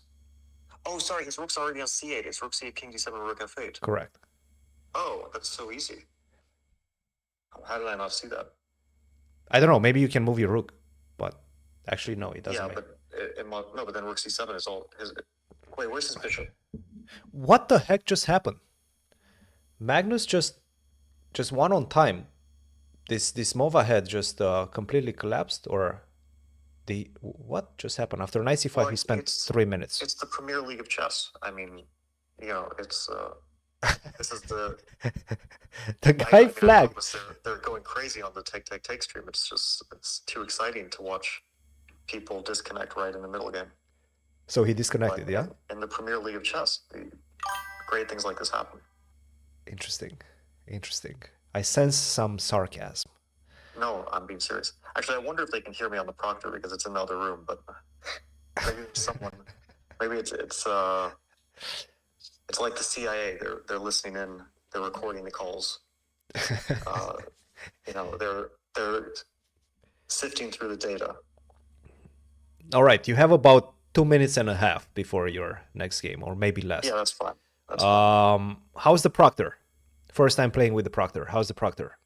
E: Oh, sorry, his rook's already on C8. It's Rook C8, King D7, Rook F8.
A: correct.
E: Oh, that's so easy. How did I not see that?
A: I don't know, maybe you can move your Rook, but actually, no, it doesn't
E: Yeah,
A: make.
E: but no, but then Rook C7 is all his. Wait, where's his bishop?
A: What the heck just happened? Magnus just won on time. This move ahead just completely collapsed, or what just happened? After knight c5,
E: Well,
A: he spent
E: it's-
A: 3 minutes.
E: It's the Premier League of chess. I mean, you know, it's this is the
A: The
E: I
A: guy
E: mean, I
A: flagged.
E: promise they're going crazy on the take stream. It's too exciting to watch people disconnect right in the middle game.
A: So he
E: But
A: disconnected, yeah?
E: in the Premier League of chess, great things like this happen.
A: Interesting. I sense some sarcasm.
E: No, I'm being serious. Actually, I wonder if they can hear me on the proctor because it's in the other room. But maybe someone, maybe it's like the CIA. They're listening in. They're recording the calls. You know, they're sifting through the data.
A: All right, you have about 2 minutes and a half before your next game, or maybe less.
E: Yeah, that's fine. That's fine.
A: How's the proctor? First time playing with the proctor. How's the proctor?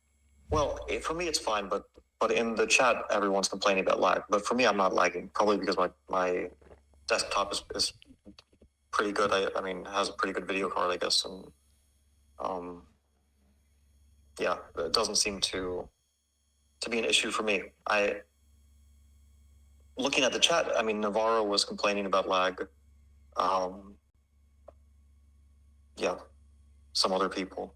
E: Well, for me it's fine, but in the chat everyone's complaining about lag. But for me, I'm not lagging. Probably because my desktop is pretty good. I mean, has a pretty good video card, I guess, and yeah, it doesn't seem to be an issue for me. Looking at the chat, I mean, Navarro was complaining about lag. Yeah, some other people.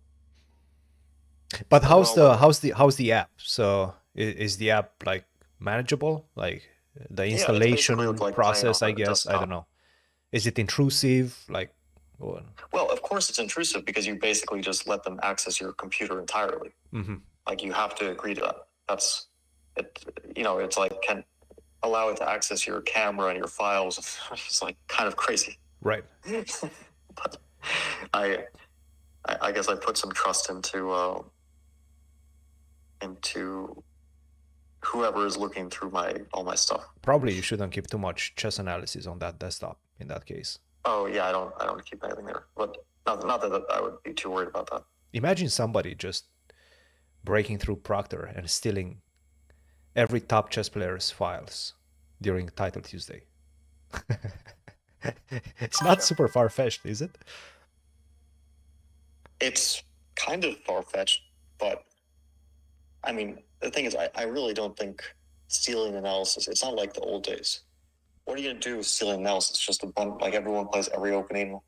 A: But how's
E: Well,
A: how's the app? So is the app like manageable? Like the
E: it's
A: installation
E: basically like
A: process,
E: playing
A: I
E: on a
A: guess. I don't
E: desktop.
A: know. Is it intrusive? Like, what?
E: Well, of course it's intrusive because you basically just let them access your computer entirely.
A: Mm-hmm.
E: Like you have to agree to that. That's it. You know, it's like can allow it to access your camera and your files. It's like kind of crazy.
A: Right.
E: But I guess I put some trust into whoever is looking through all my stuff.
A: Probably you shouldn't keep too much chess analysis on that desktop in that case.
E: Oh yeah, I don't keep anything there. But not that I would be too worried about that.
A: Imagine somebody just breaking through Proctor and stealing every top chess player's files during Title Tuesday. It's not super far-fetched, is it?
E: It's kind of far-fetched, but I mean, the thing is, I really don't think stealing analysis, it's not like the old days. What are you going to do with stealing analysis? Just a bunch, like everyone plays every opening,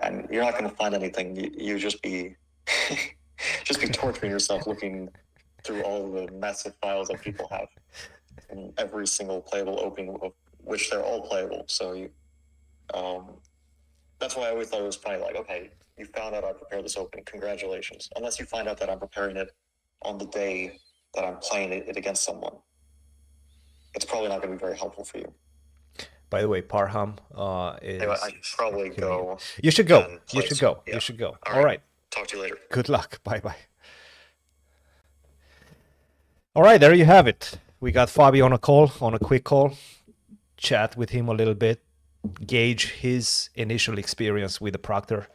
E: and you're not going to find anything. You just be just be torturing yourself looking through all the massive files that people have in every single playable opening, of which they're all playable. So you, that's why I always thought it was funny. Like, okay, you found out I prepared this opening. Congratulations. Unless you find out that I'm preparing it on the day that I'm playing it against someone, it's probably not going to be very helpful for you.
A: By the way, Parham is...
E: Anyway, I should probably go.
A: You should go.
E: and
A: You
E: play
A: should
E: some-
A: go.
E: yeah.
A: You should go.
E: All
A: All right.
E: Talk to you later.
A: Good luck. Bye-bye. All right, there you have it. We got Fabi on a call, on a quick call. Chat with him a little bit. Gauge his initial experience with the Proctor.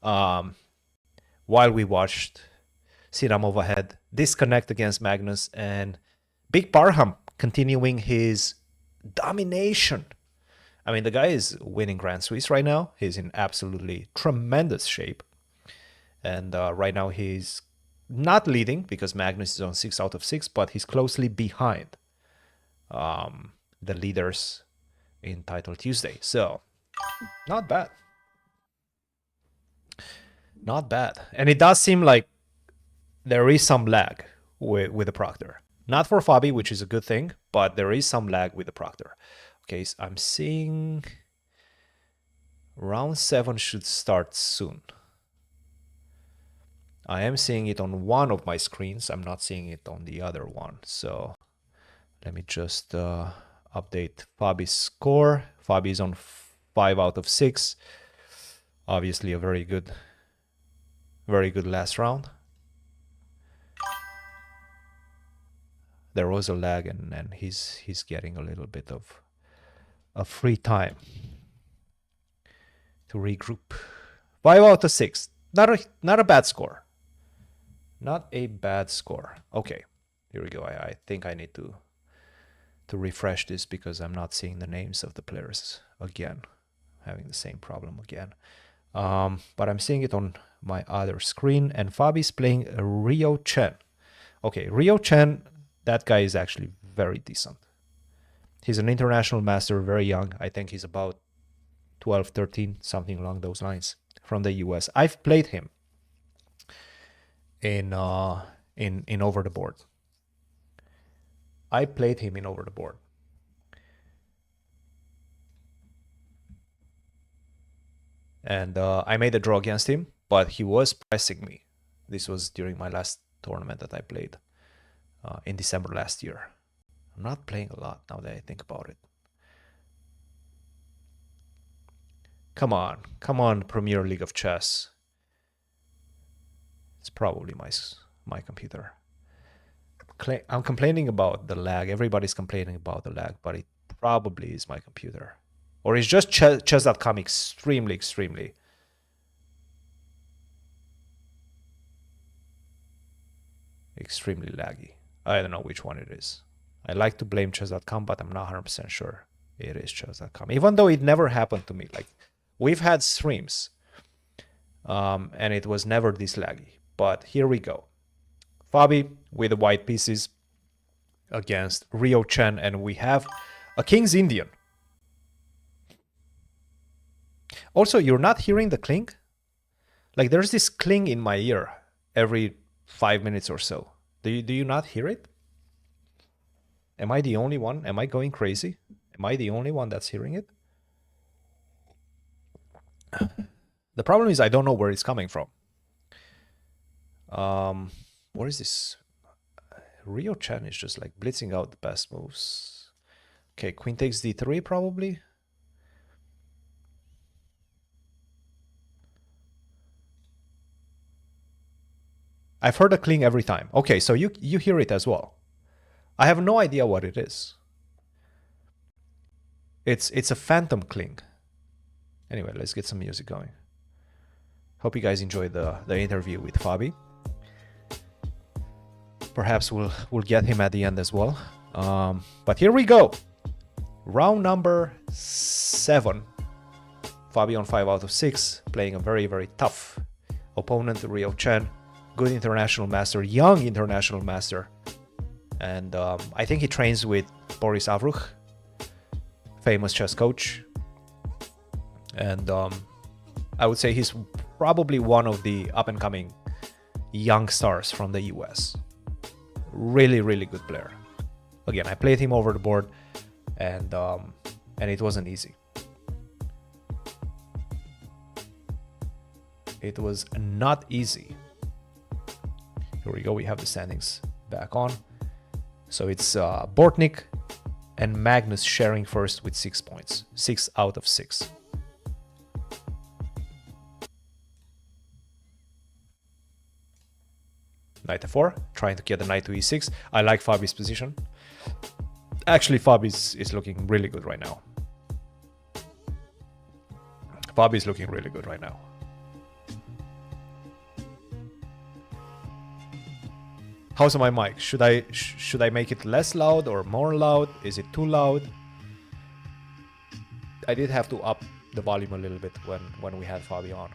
A: While we watched Siramov ahead, disconnect against Magnus, and Big Parham continuing his domination. I mean, the guy is winning Grand Swiss right now. He's in absolutely tremendous shape. And right now he's not leading because Magnus is on 6 out of 6, but he's closely behind the leaders in Title Tuesday. So, not bad. Not bad. And it does seem like there is some lag with the Proctor. Not for Fabi, which is a good thing, but there is some lag with the Proctor. Okay, so I'm seeing round 7 should start soon. I am seeing it on one of my screens. I'm not seeing it on the other one. So let me just update Fabi's score. Fabi is on 5 out of 6. Obviously a very good last round. There was a lag, and he's getting a little bit of free time to regroup. 5 out of 6. Not a bad score. Not a bad score. Okay, here we go. I think I need to refresh this because I'm not seeing the names of the players again. Having the same problem again. But I'm seeing it on my other screen, and Fabi's playing Rio Chen. Okay, Rio Chen, that guy is actually very decent. He's an international master, very young. I think he's about 12, 13, something along those lines, from the US. I've played him in Over the Board. I played him in Over the Board. And I made a draw against him, but he was pressing me. This was during my last tournament that I played in December last year. I'm not playing a lot now that I think about it. Come on, Premier League of Chess. It's probably my computer. I'm complaining about the lag. Everybody's complaining about the lag, but it probably is my computer. Or it's just chess.com extremely laggy. I don't know which one it is. I like to blame chess.com, but I'm not 100% sure it is chess.com. Even though it never happened to me. Like, we've had streams, and it was never this laggy. But here we go. Fabi with the white pieces against Rio Chen, and we have a King's Indian. Also, you're not hearing the cling? Like, there's this cling in my ear every 5 minutes or so. Do you not hear it? Am I the only one? Am I going crazy? Am I the only one that's hearing it? The problem is I don't know where it's coming from. Where is this? Rio Chen is just like blitzing out the best moves. Okay, queen takes d3 probably. I've heard a cling every time. Okay, so you hear it as well. I have no idea what it is. It's a phantom cling. Anyway, let's get some music going. Hope you guys enjoyed the interview with Fabi. Perhaps we'll get him at the end as well. But here we go. Round number 7. Fabi on 5 out of 6, playing a very, very tough opponent, Rio Chen. Good international master, young international master. And I think he trains with Boris Avruch, famous chess coach. And I would say he's probably one of the up-and-coming young stars from the US. Really, really good player. Again, I played him over the board, and it wasn't easy. It was not easy. Here we go. We have the standings back on. So it's Bortnik and Magnus sharing first with 6 points. 6 out of 6. Knight f4, trying to get the knight to e6. I like Fabi's position. Actually, Fabi is looking really good right now. Fabi is looking really good right now. How's my mic? Should I make it less loud or more loud? Is it too loud? I did have to up the volume a little bit when we had Fabi on,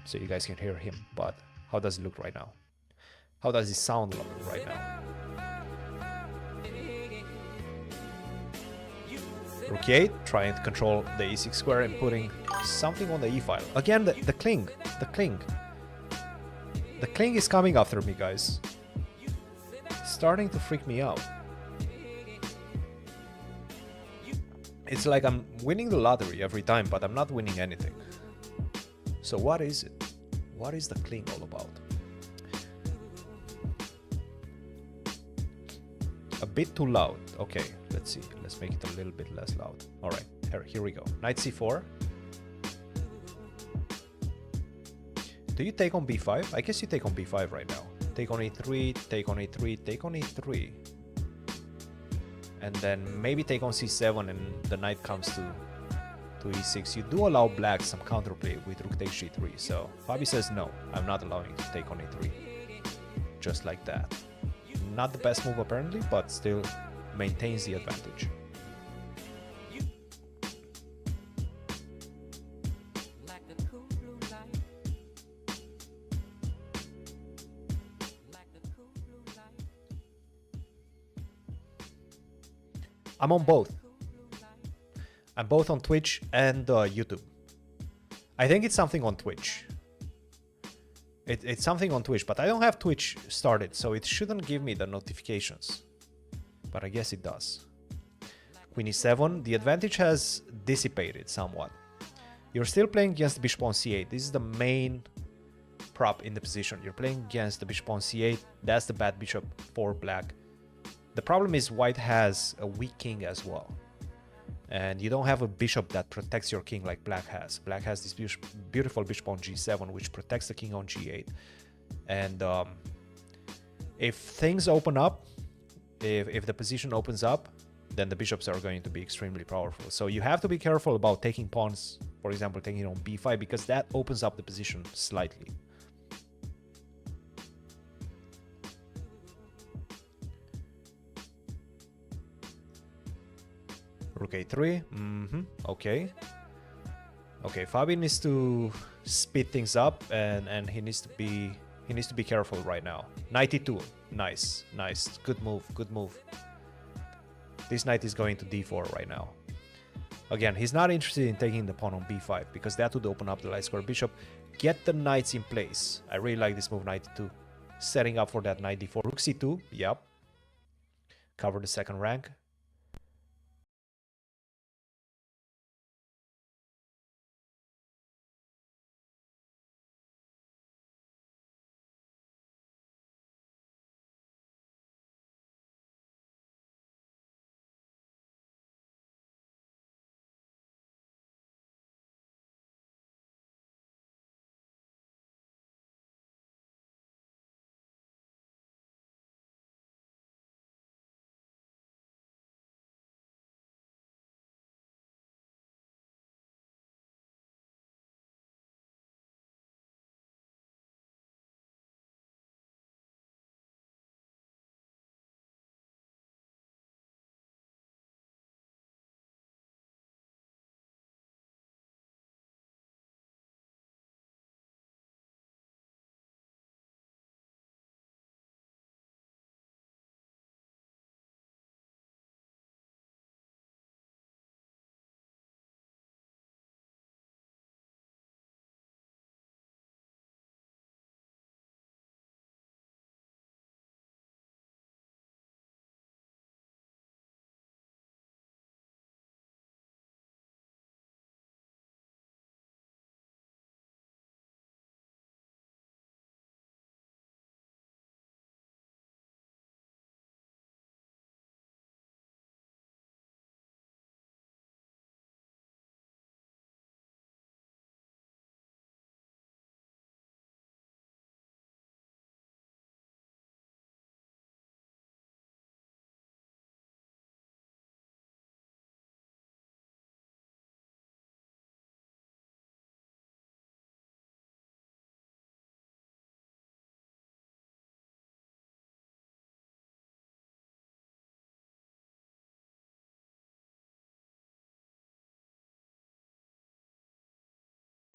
A: so you guys can hear him. But how does it look right now? How does it sound right now? Rook 8, trying to control the e6 square and putting something on the e file. Again, the cling. The cling. The cling is coming after me, guys. It's starting to freak me out. It's like I'm winning the lottery every time, but I'm not winning anything. So what is it? What is the cling all about? A bit too loud. Okay, let's see. Let's make it a little bit less loud. All right, here we go. Knight c4. Do you take on b5? I guess you take on b5 right now. Take on e3, take on e3, take on e3. And then maybe take on c7 and the knight comes to e6. You do allow black some counterplay with rook takes g3. So Fabi says no, I'm not allowing you to take on e3. Just like that. Not the best move apparently, but still maintains the advantage. I'm on both. I'm both on Twitch and YouTube. I think it's something on Twitch. It's something on Twitch, but I don't have Twitch started, so it shouldn't give me the notifications. But I guess it does. Queen e7, the advantage has dissipated somewhat. You're still playing against the bishop on c8. This is the main prop in the position. You're playing against the bishop on c8. That's the bad bishop for black. The problem is white has a weak king as well. And you don't have a bishop that protects your king like black has. Black has this beautiful bishop on g7, which protects the king on g8. And if things open up, if the position opens up, then the bishops are going to be extremely powerful. So you have to be careful about taking pawns, for example, taking on b5, because that opens up the position slightly. Rook a3. Okay. Okay, Fabi needs to speed things up, and he needs to be careful right now. Knight e2. Nice, nice. Good move, good move. This knight is going to d4 right now. Again, he's not interested in taking the pawn on b5 because that would open up the light square bishop. Get the knights in place. I really like this move, knight e2. Setting up for that knight d4. Rook c2. Yep. Cover the second rank.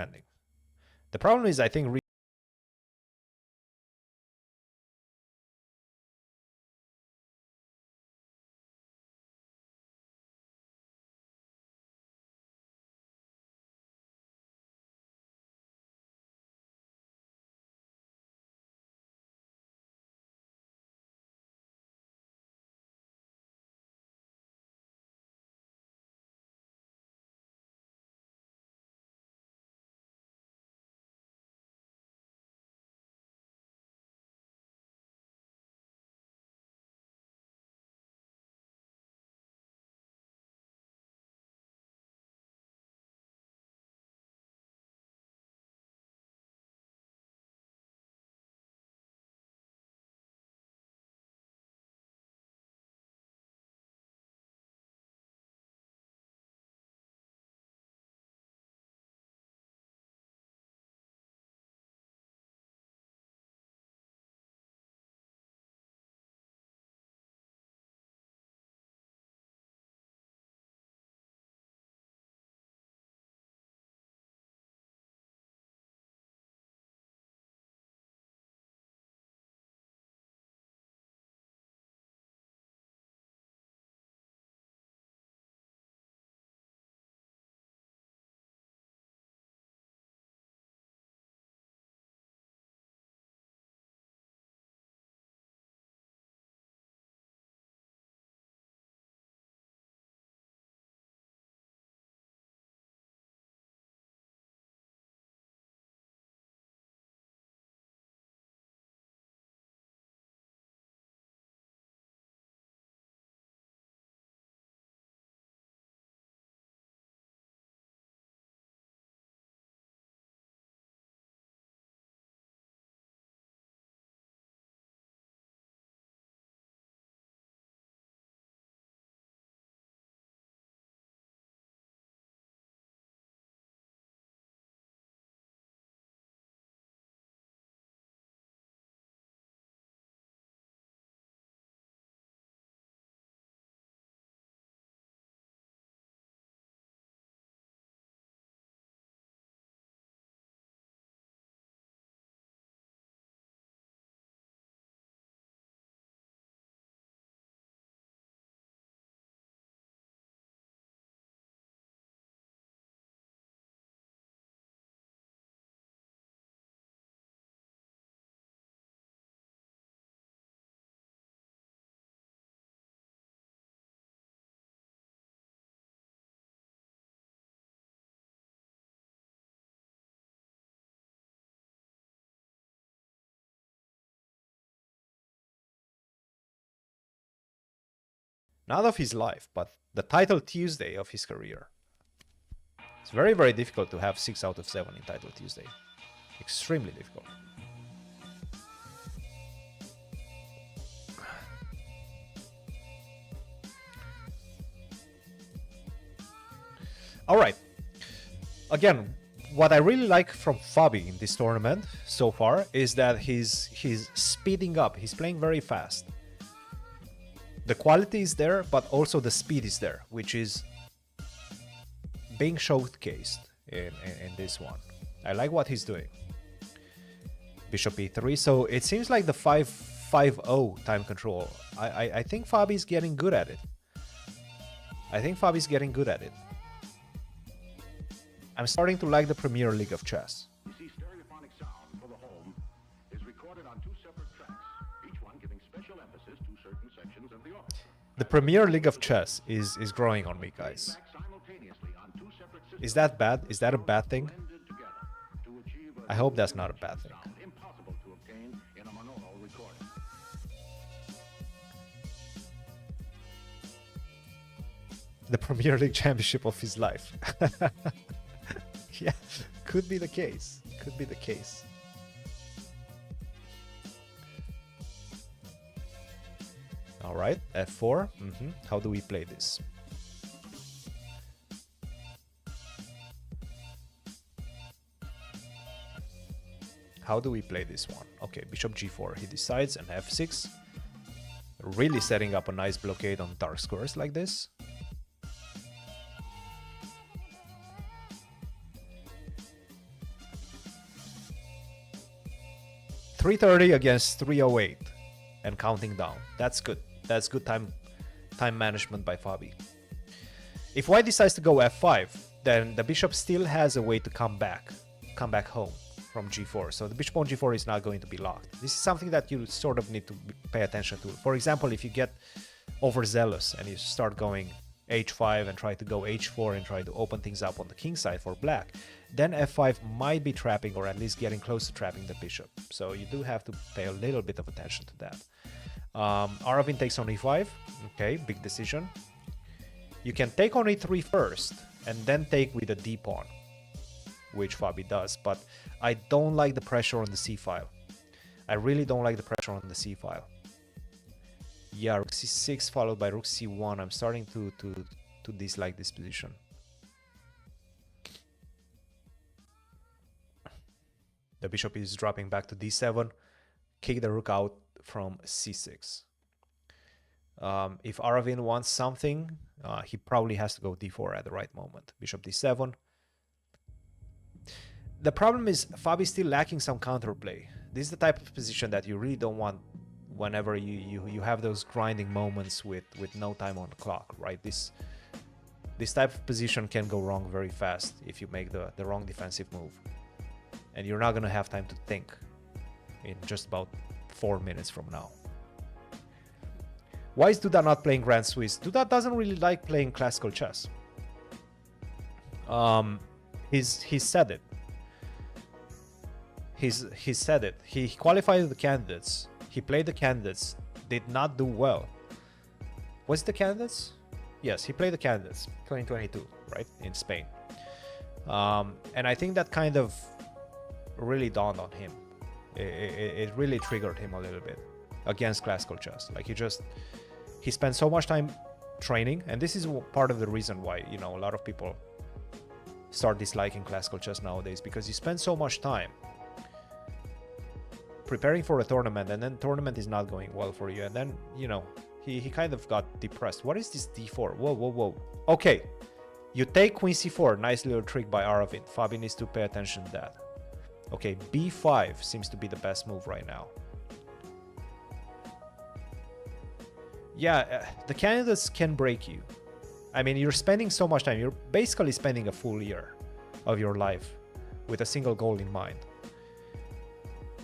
A: ending. The problem is, I think not of his life, but the title Tuesday of his career. It's very, very difficult to have 6 out of 7 in title Tuesday. Extremely difficult. All right. Again, what I really like from Fabi in this tournament so far is that he's speeding up. He's playing very fast. The quality is there, but also the speed is there, which is being showcased in this one. I like what he's doing. Bishop e3. So it seems like the 5-5-0 time control. I think Fabi's getting good at it. I think Fabi's getting good at it. I'm starting to like the Premier League of Chess.
F: You see, stereophonic sound for the home is recorded on 2 separate tracks, each one giving special emphasis to certain sections of the orchestra.
A: The Premier League of Chess is growing on me, guys. Is that bad? Is that a bad thing? I hope that's not a bad thing.
F: Impossible to obtain in a monaural recording.
A: The Premier League championship of his life. Yeah, could be the case. Could be the case. All right, f4. How do we play this? How do we play this one? Okay, bishop g4. He decides, and f6. Really setting up a nice blockade on dark squares like this. 3:30 against 3:08 and counting down. That's good. That's good time management by Fabi. If white decides to go f5, then the bishop still has a way to come back home from g4. So the bishop on g4 is not going to be locked. This is something that you sort of need to pay attention to. For example, if you get overzealous and you start going h5 and try to go h4 and try to open things up on the king side for black, then f5 might be trapping, or at least getting close to trapping the bishop. So you do have to pay a little bit of attention to that. Aravin takes on e5. Okay, big decision. You can take on e3 first and then take with a d pawn, which Fabi does, but I don't like the pressure on the c file. I really don't like the pressure on the c file. Yeah, rook c6 followed by rook c1. I'm starting to dislike this position. The bishop is dropping back to d7. Kick the rook out from c6. If Aravin wants something, he probably has to go d4 at the right moment. Bishop d7. The problem is Fabi's still lacking some counterplay. This is the type of position that you really don't want whenever you have those grinding moments with no time on the clock, right? This type of position can go wrong very fast if you make the wrong defensive move. And you're not going to have time to think in just about 4 minutes from now. Why is Duda not playing Grand Swiss? Duda doesn't really like playing classical chess. He said it. He said it. He qualified the candidates. He played the candidates. Did not do well. Was it the candidates? Yes, he played the candidates. 2022, right? In Spain. And I think that kind of really dawned on him. It really triggered him a little bit against classical chess. Like he spent so much time training, and this is part of the reason why, you know, a lot of people start disliking classical chess nowadays, because you spend so much time preparing for a tournament, and then tournament is not going well for you, and then, you know, he kind of got depressed. What is this d4? Whoa. Okay, you take queen c4. Nice little trick by Aravin. Fabi needs to pay attention to that. Okay, b5 seems to be the best move right now. Yeah, the candidates can break you. I mean, you're spending so much time. You're basically spending a full year of your life with a single goal in mind.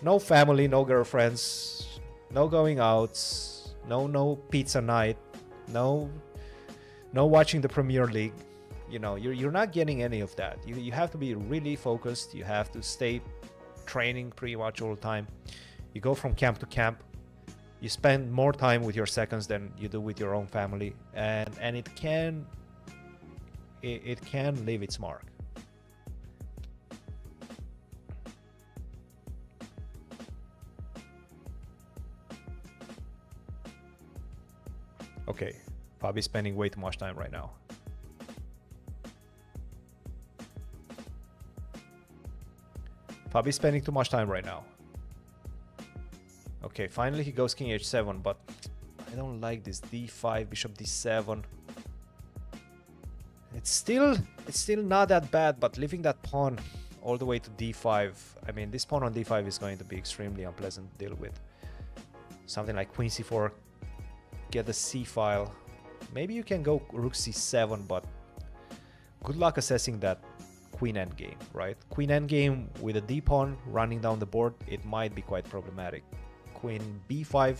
A: No family, no girlfriends, no going outs, no pizza night, no watching the Premier League. You know, you're not getting any of that. You have to be really focused. You have to stay training pretty much all the time. You go from camp to camp. You spend more time with your seconds than you do with your own family, and it can leave its mark. Okay, Fabi's spending way too much time right now. Fabi's spending too much time right now. Okay, finally he goes king h7, but I don't like this d5, bishop d7. It's still not that bad, but leaving that pawn all the way to d5, I mean, this pawn on d5 is going to be extremely unpleasant to deal with. Something like queen c4, get the c file. Maybe you can go rook c7, but good luck assessing that queen endgame, right? Queen endgame with a d pawn running down the board, it might be quite problematic. Queen b5,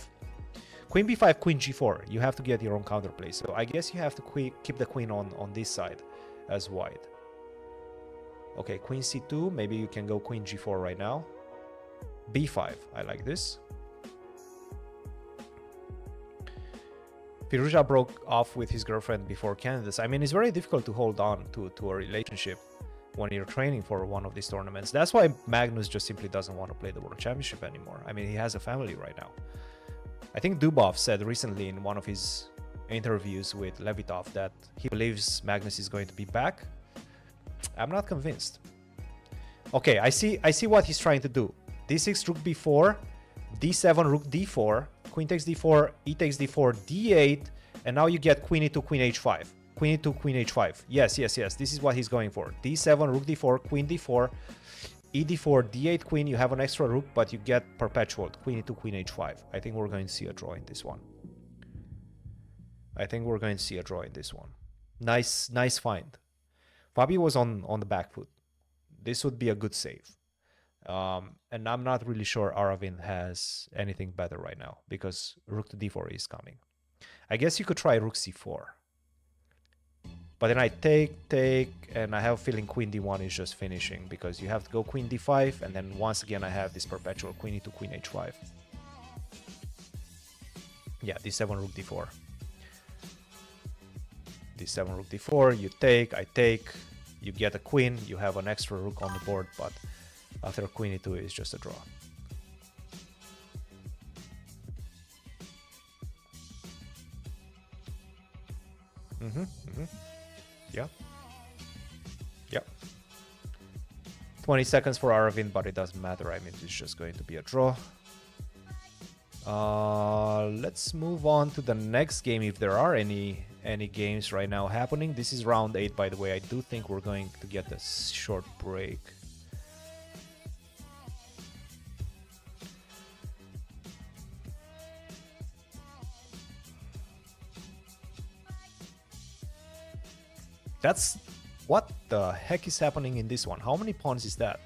A: queen b5, queen g4. You have to get your own counterplay. So I guess you have to keep the queen on this side as white. Okay, queen c2. Maybe you can go queen g4 right now. b5. I like this. Firouzja broke off with his girlfriend before candidates. I mean, it's very difficult to hold on to a relationship when you're training for one of these tournaments. That's why Magnus just simply doesn't want to play the World Championship anymore. I mean, he has a family right now. I think Dubov said recently in one of his interviews with Levitov that he believes Magnus is going to be back. I'm not convinced. Okay, I see what he's trying to do. d6, rook b4, d7, rook d4, queen takes d4, e takes d4, d8, and now you get queen e2, queen h5. Queen e2, queen h5. Yes. This is what he's going for. d7, rook d4, queen d4, e d4, d8 queen, you have an extra rook, but you get perpetual. Queen e2, queen h5. I think we're going to see a draw in this one. Nice find. Fabi was on the back foot. This would be a good save. And I'm not really sure Aravind has anything better right now because rook to d4 is coming. I guess you could try rook c4. But then I take, and I have a feeling queen d1 is just finishing because you have to go queen d5, and then once again I have this perpetual queen e2, queen h5. Yeah, d7, rook d4. d7, rook d4, you take, I take, you get a queen, you have an extra rook on the board, but after queen e2 is just a draw. Yeah. 20 seconds for Aravind, but it doesn't matter. I mean, it's just going to be a draw. Let's move on to the next game if there are any games right now happening. This is round 8, by the way. I do think we're going to get a short break. That's... what the heck is happening in this one? How many pawns is that?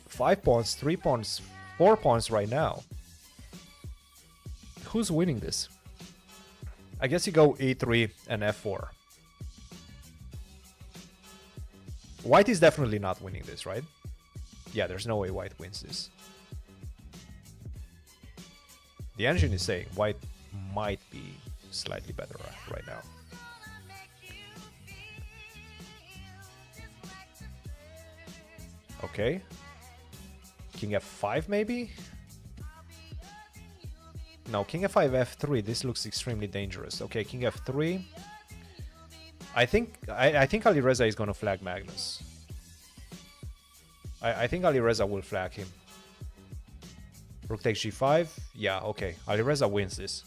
A: 5 pawns, 3 pawns, 4 pawns right now. Who's winning this? I guess you go e3 and f4. White is definitely not winning this, right? Yeah, there's no way white wins this. The engine is saying white might be slightly better right now. Okay. King f5 maybe? No, king f5, f3. This looks extremely dangerous. Okay, king f3. I think Alireza is going to flag Magnus. I think Alireza will flag him. Rook takes g5. Yeah, okay. Alireza wins this.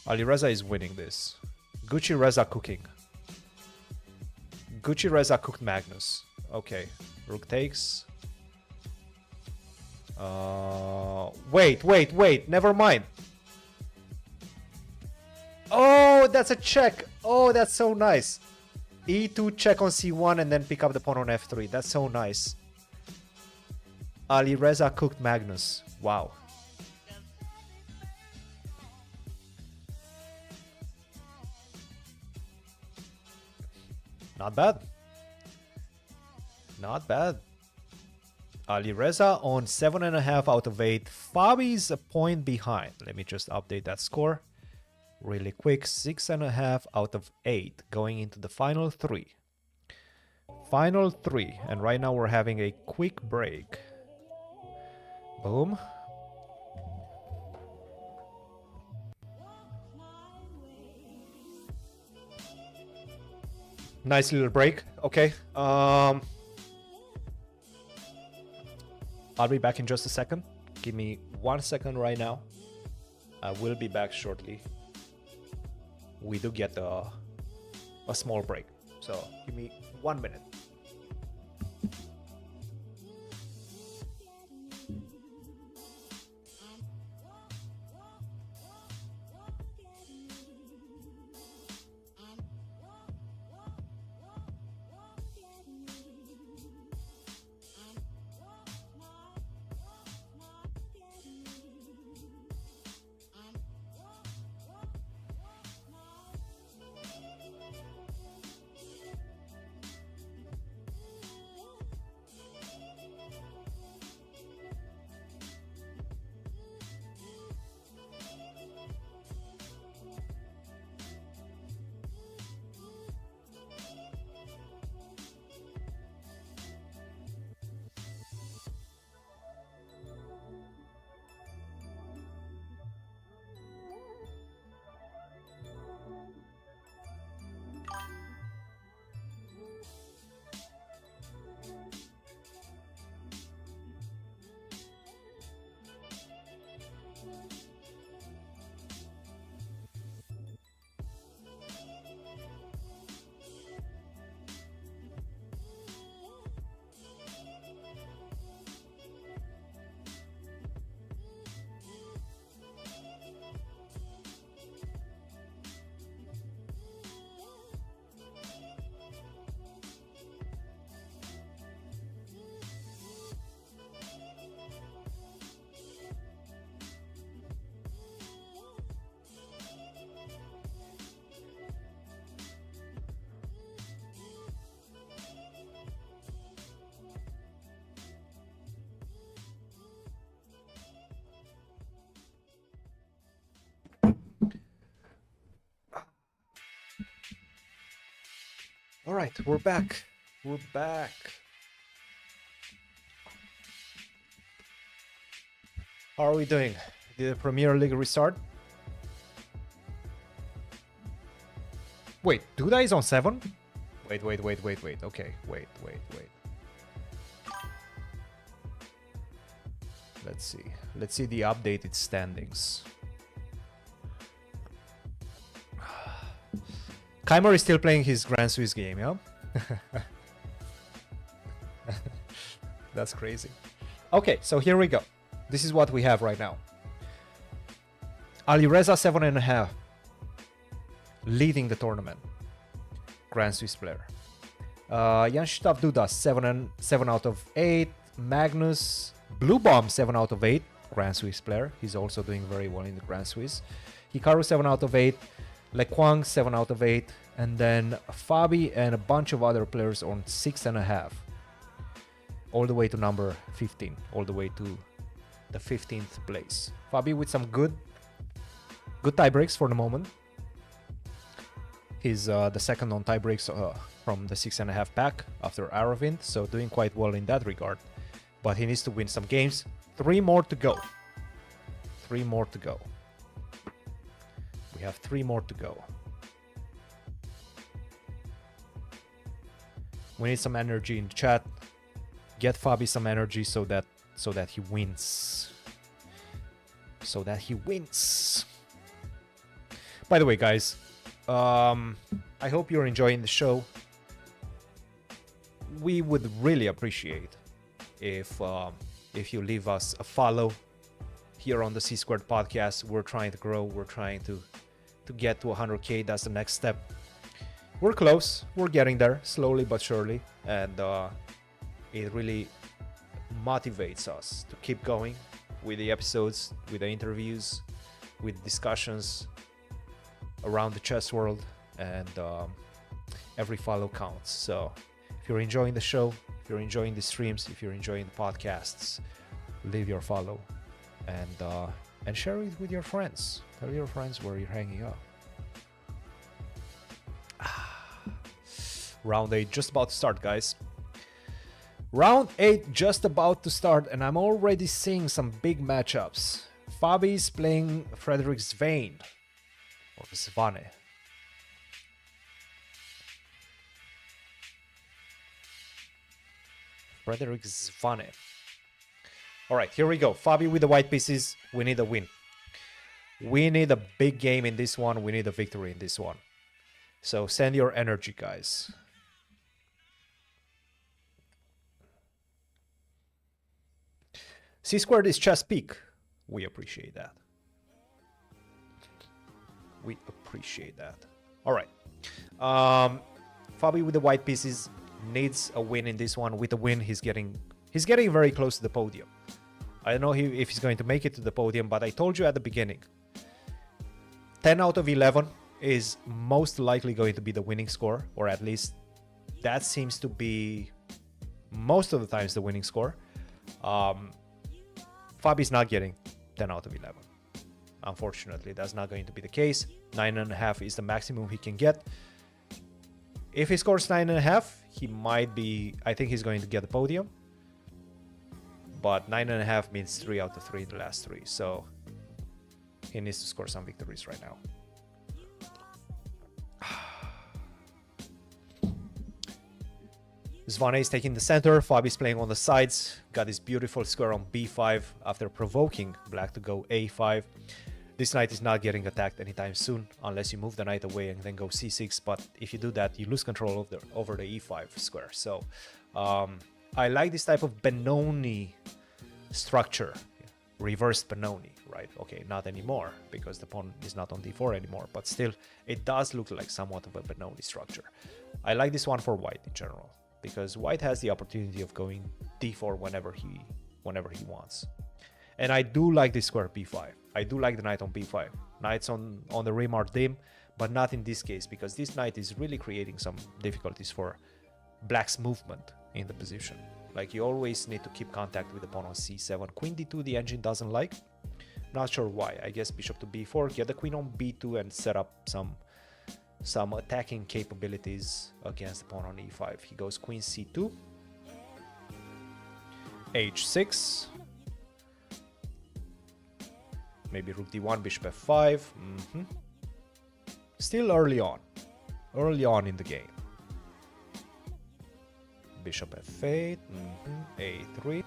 A: Alireza is winning this. Gucci Reza cooking. Gucci Reza cooked Magnus. Okay, rook takes. Wait, never mind. Oh, that's a check. Oh, that's so nice. E2 check on c1 and then pick up the pawn on f3. That's so nice. Alireza cooked Magnus. Wow. Not bad. Not bad. Alireza on 7.5 out of 8. Fabi's a point behind. Let me just update that score really quick. 6.5 out of 8 going into the final 3. Final 3. And right now we're having a quick break. Boom. Nice little break. Okay. I'll be back in just a second. Give me 1 second right now. I will be back shortly. We do get a small break. So give me 1 minute. All right, we're back. We're back. How are we doing? Did the Premier League restart? Wait, Duda is on 7? Wait. Okay, wait. Let's see. Let's see the updated standings. Keimer is still playing his Grand Swiss game, yeah? That's crazy. Okay, so here we go. This is what we have right now. Alireza 7.5, leading the tournament. Grand Swiss player. Janštav Duda 7 out of 8. Magnus Blue Bomb 7 out of 8. Grand Swiss player. He's also doing very well in the Grand Swiss. Hikaru 7 out of 8. Lequang 7 out of 8. And then Fabi and a bunch of other players on 6.5. All the way to number 15. All the way to the 15th place. Fabi with some good tie breaks for the moment. He's the second on tie breaks from the 6.5 pack after Aravind, so doing quite well in that regard. But he needs to win some games. 3 more to go. 3 more to go. We have 3 more to go. We need some energy in the chat. Get Fabi some energy so that he wins. So that he wins. By the way, guys, I hope you're enjoying the show. We would really appreciate if you leave us a follow here on the C Squared podcast. We're trying to grow. We're trying to get to 100K. That's the next step. We're close. We're getting there slowly but surely, and it really motivates us to keep going with the episodes, with the interviews, with discussions around the chess world, and every follow counts. So if you're enjoying the show, if you're enjoying the streams, if you're enjoying the podcasts, leave your follow and share it with your friends. Tell your friends where you're hanging out. Round 8 just about to start, guys. Round 8 just about to start, and I'm already seeing some big matchups. Fabi's playing Frederick Svein. Or Svane. Frederick Svane. Alright, here we go. Fabi with the white pieces. We need a win. We need a big game in this one. We need a victory in this one. So send your energy, guys. C Squared is chess peak. We appreciate that. We appreciate that. All right. Fabi with the white pieces needs a win in this one. With a win, he's getting very close to the podium. I don't know if he's going to make it to the podium, but I told you at the beginning, 10 out of 11 is most likely going to be the winning score, or at least that seems to be most of the times the winning score. Fabi's not getting 10 out of 11. Unfortunately, that's not going to be the case. 9.5 is the maximum he can get. If he scores 9.5, he might be... I think he's going to get the podium. But 9.5 means 3 out of 3 in the last 3. So he needs to score some victories right now. Svane is taking the center. Fabi's playing on the sides. Got this beautiful square on b5 after provoking black to go a5. This knight is not getting attacked anytime soon unless you move the knight away and then go c6. But if you do that, you lose control over the e5 square. So I like this type of Benoni structure. Reversed Benoni, right? Okay, not anymore because the pawn is not on d4 anymore. But still, it does look like somewhat of a Benoni structure. I like this one for white in general, because white has the opportunity of going d4 whenever he wants. And I do like this square b5. I do like the knight on b5. Knights on the rim are dim, but not in this case, because this knight is really creating some difficulties for black's movement in the position. Like, you always need to keep contact with the pawn on c7. Queen d2 the engine doesn't like. Not sure why. I guess bishop to b4, get the queen on b2 and set up some some attacking capabilities against the pawn on e5. He goes queen c2, h6, maybe rook d1, bishop f5. Still early on in the game. Bishop f8, a3.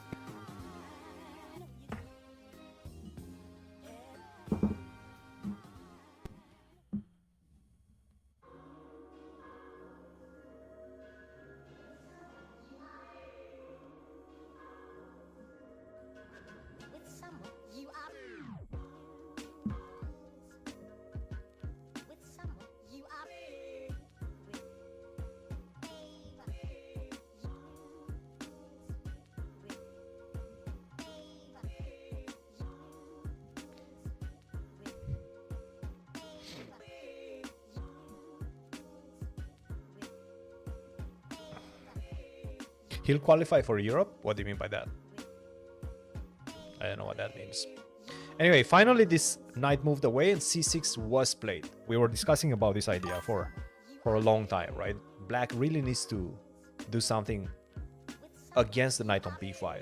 A: He'll qualify for Europe? What do you mean by that? I don't know what that means. Anyway, finally this knight moved away and c6 was played. We were discussing about this idea for a long time, right? Black really needs to do something against the knight on b5.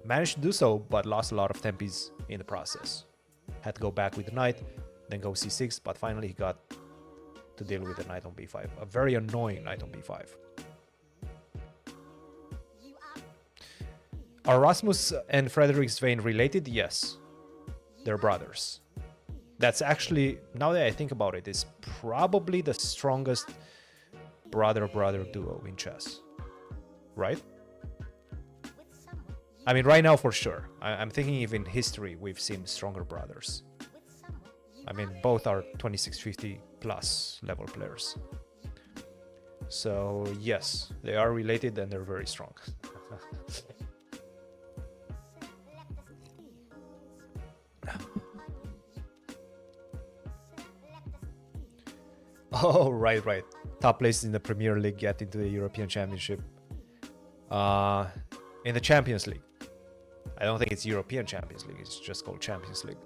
A: Managed to do so, but lost a lot of tempis in the process. Had to go back with the knight, then go c6, but finally he got to deal with the knight on b5. A very annoying knight on b5. Are Rasmus and Frederick Svein related? Yes. They're brothers. That's actually, now that I think about it, is probably the strongest brother-brother duo in chess. Right? I mean, right now for sure. I'm thinking even in history we've seen stronger brothers. I mean, both are 2650 plus level players. So yes, they are related and they're very strong. Oh, right. Top places in the Premier League get into the European Championship. In the Champions League. I don't think it's European Champions League, it's just called Champions League.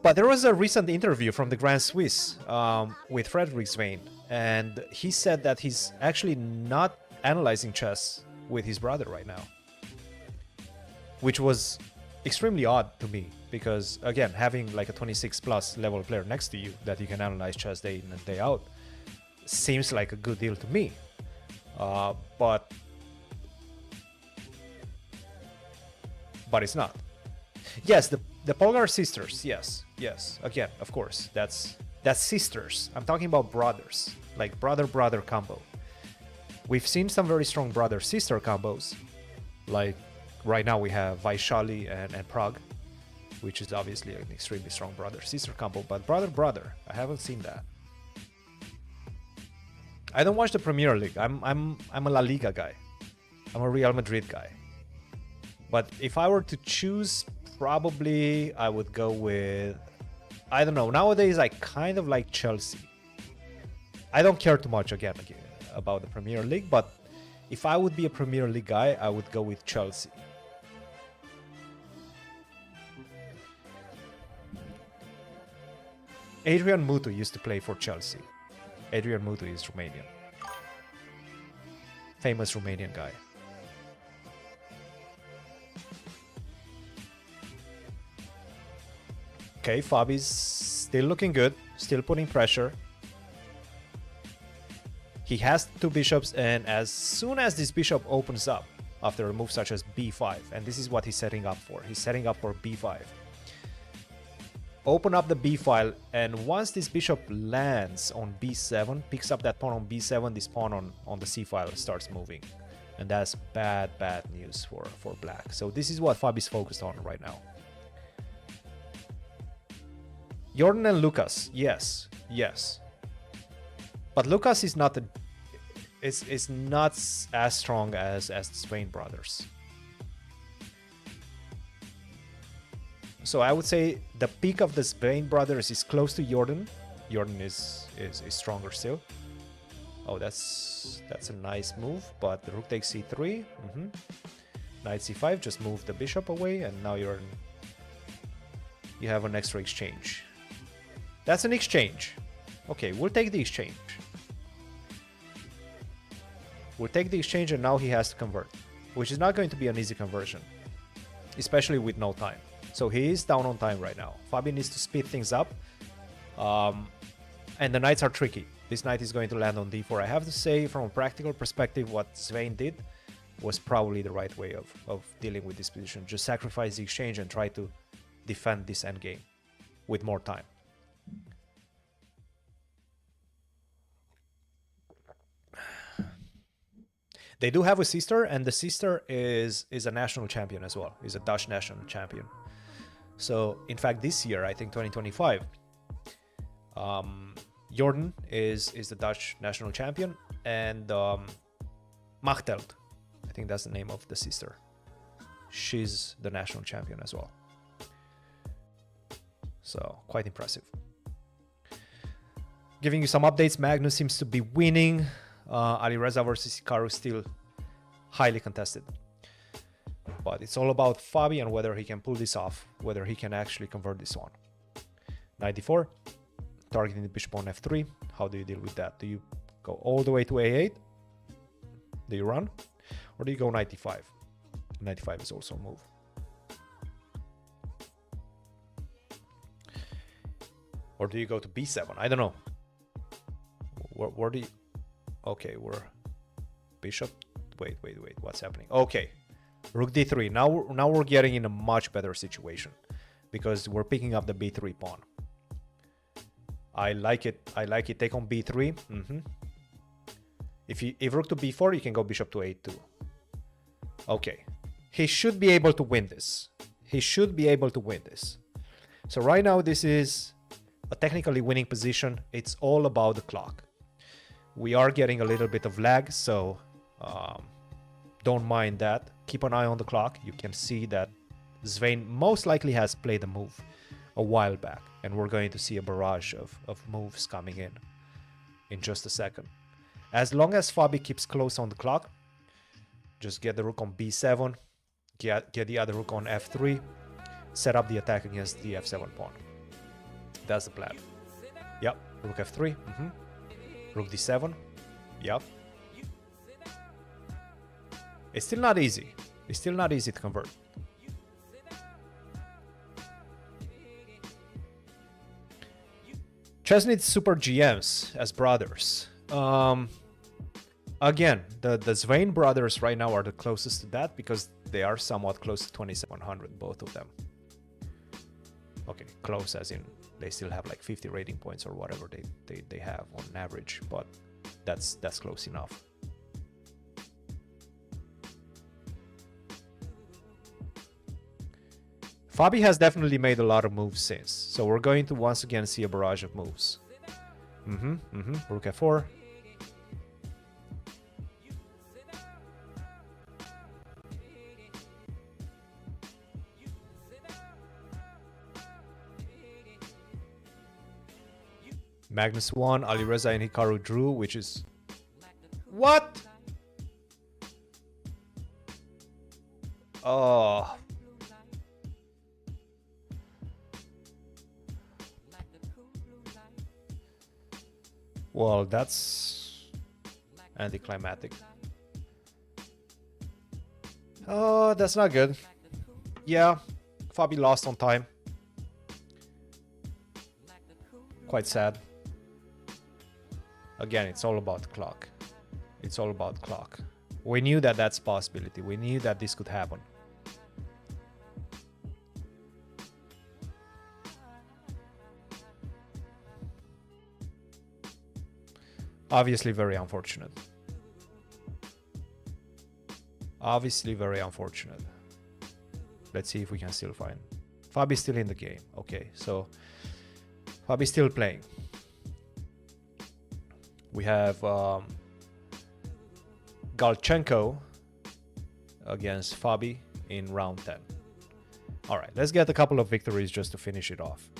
A: But there was a recent interview from the Grand Swiss with Frederick Svein, and he said that he's actually not analyzing chess with his brother right now. Which was extremely odd to me, because again, having like a 26 plus level player next to you that you can analyze chess day in and day out seems like a good deal to me. But it's not. Yes, the Polgar sisters, yes. Again, of course, that's sisters. I'm talking about brothers, like brother-brother combo. We've seen some very strong brother-sister combos, like right now we have Vaishali and Prague, which is obviously an extremely strong brother-sister combo, but brother-brother, I haven't seen that. I don't watch the Premier League. I'm a La Liga guy. I'm a Real Madrid guy. But if I were to choose, probably I would go with, I don't know. Nowadays I kind of like Chelsea. I don't care too much again about the Premier League, but if I would be a Premier League guy, I would go with Chelsea. Adrian Mutu used to play for Chelsea. Adrian Mutu is Romanian. Famous Romanian guy. Okay, Fabi's still looking good, still putting pressure. He has two bishops, and as soon as this bishop opens up after a move such as b5, and this is what he's setting up for. He's setting up for b5. Open up the b file, and once this bishop lands on b7, picks up that pawn on b7, this pawn on the c file starts moving. And that's bad news for black. So this is what Fabi's focused on right now. Jordan and Lucas, yes. But Lucas is not as strong as the Spain brothers. So I would say the peak of the Spain brothers is close to Jordan. Jordan is stronger still. Oh, that's a nice move, but the rook takes c3. Knight c5, just move the bishop away, and now you're you have an extra exchange. That's an exchange. Okay, we'll take the exchange. We'll take the exchange, and now he has to convert, which is not going to be an easy conversion, especially with no time. So he is down on time right now. Fabi needs to speed things up. And the knights are tricky. This knight is going to land on d4. I have to say, from a practical perspective, what Svein did was probably the right way of dealing with this position. Just sacrifice the exchange and try to defend this endgame with more time. They do have a sister, and the sister is a national champion as well. Is a Dutch national champion. So, in fact, this year, I think 2025, Jordan is the Dutch national champion, and Machteld, I think that's the name of the sister. She's the national champion as well. So, quite impressive. Giving you some updates, Magnus seems to be winning. Alireza versus Hikaru still highly contested. But it's all about Fabi and whether he can pull this off, whether he can actually convert this one. Knight d4, targeting the bishop on f3. How do you deal with that? Do you go all the way to a8? Do you run? Or do you go knight d5? Knight d5 is also a move. Or do you go to b7? I don't know. Where do you... Okay, we're bishop. Wait. What's happening? Okay, rook d3. Now we're getting in a much better situation because we're picking up the b3 pawn. I like it. Take on b3. If rook to b4, you can go bishop to a2. Okay, he should be able to win this. So right now this is a technically winning position. It's all about the clock. We are getting a little bit of lag, so don't mind that. Keep an eye on the clock. You can see that Svein most likely has played a move a while back, and we're going to see a barrage of moves coming in just a second. As long as Fabi keeps close on the clock, just get the rook on b7, get the other rook on f3, set up the attack against the f7 pawn. That's the plan. Yep, rook f3. Rook d7. Yep. It's still not easy. It's still not easy to convert. Chess needs super GMs as brothers. Again, the Svein brothers right now are the closest to that because they are somewhat close to 2700, both of them. Okay, close as in they still have like 50 rating points or whatever they have on average, but that's close enough. Fabi has definitely made a lot of moves since, so we're going to once again see a barrage of moves. Rook f4. Magnus won, Alireza and Hikaru drew, which is... What? Oh. Well, that's anticlimactic. Oh, that's not good. Yeah, Fabi lost on time. Quite sad. Again, it's all about the clock. It's all about the clock. We knew that that's a possibility. We knew that this could happen. Obviously very unfortunate. Obviously very unfortunate. Let's see if we can still find... Fabi's still in the game. Okay, so Fabi's still playing. We have Galchenko against Fabi in round 10. All right, let's get a couple of victories just to finish it off.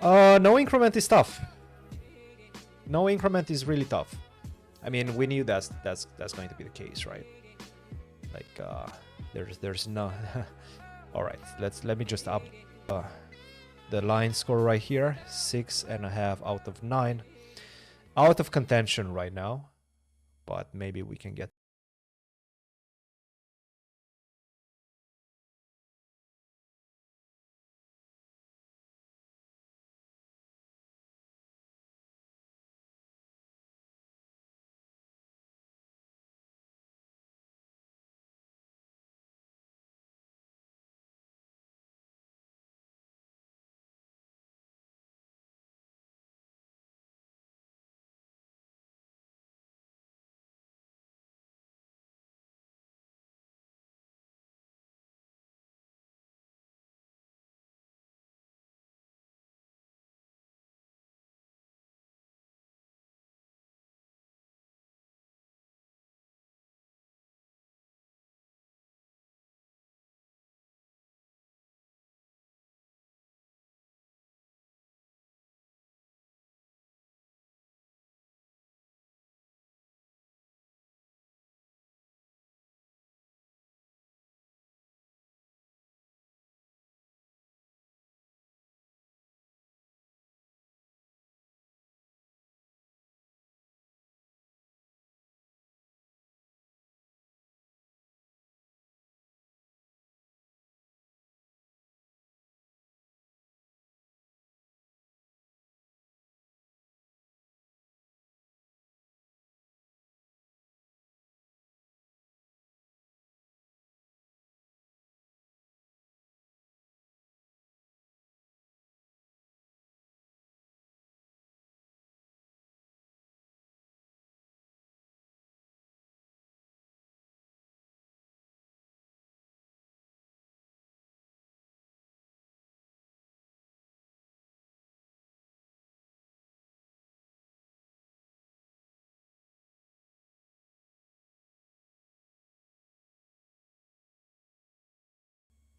A: No increment is tough. No increment is really tough. I mean, we knew that's going to be the case, right? Like, there's no. All right, let me just up the line score right here. 6.5 out of 9. Out of contention right now, but maybe we can get.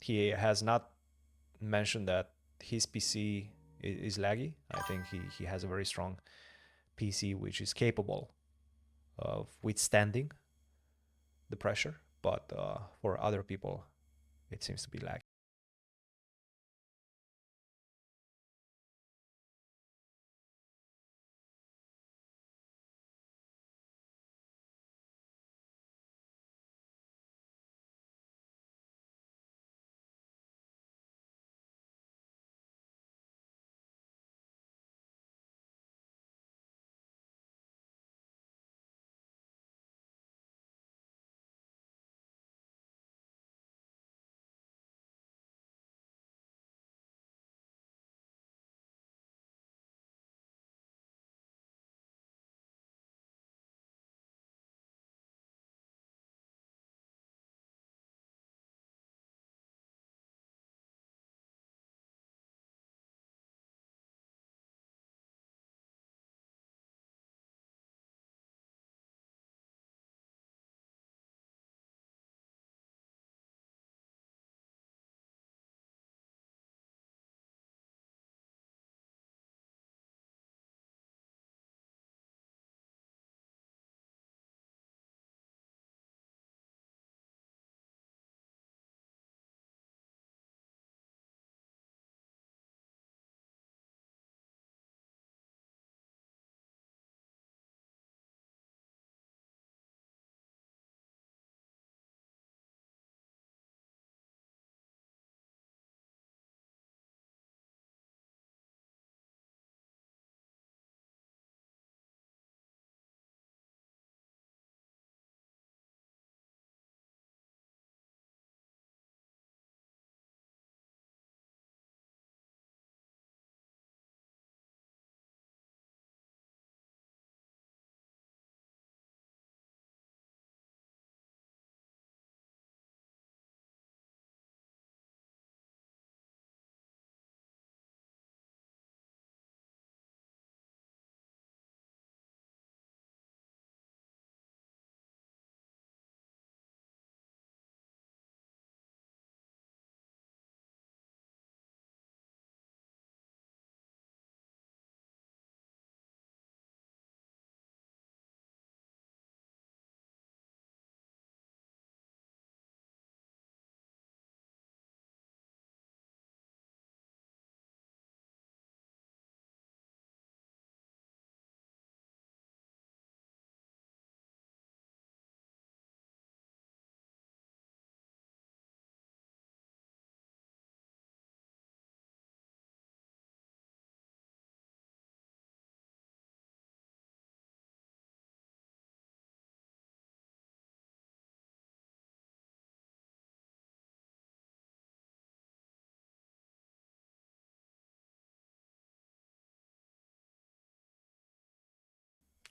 A: He has not mentioned that his PC is laggy. I think he has a very strong PC which is capable of withstanding the pressure, but for other people, it seems to be laggy.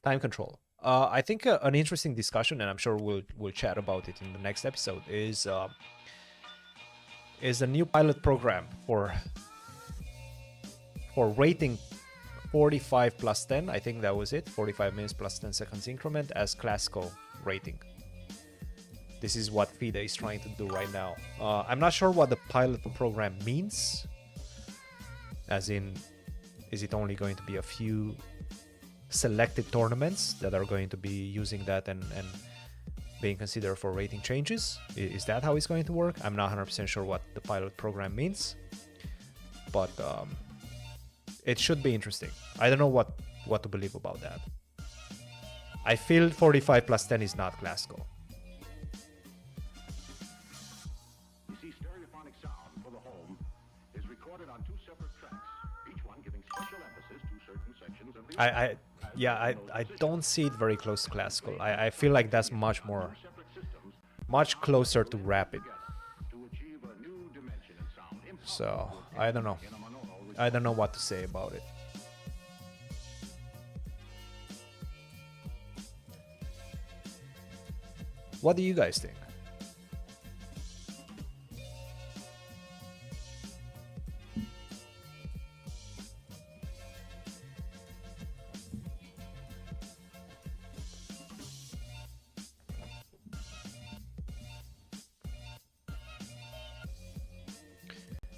A: Time control. I think an interesting discussion, and I'm sure we'll chat about it in the next episode, is a new pilot program for rating 45 plus 10. I think that was it. 45 minutes plus 10 seconds increment as classical rating. This is what FIDE is trying to do right now. I'm not sure what the pilot program means. As in, is it only going to be a few selected tournaments that are going to be using that and being considered for rating changes? Is that how it's going to work? I'm not 100% sure what the pilot program means, but it should be interesting. I don't know what to believe about that. I feel 45 plus 10 is not classical.
F: You see, stereophonic sound for the home is recorded on two separate tracks, each one giving special emphasis to certain sections of the
A: I don't see it very close to classical. I feel like that's much closer to rapid. So I don't know. I don't know what to say about it. What do you guys think?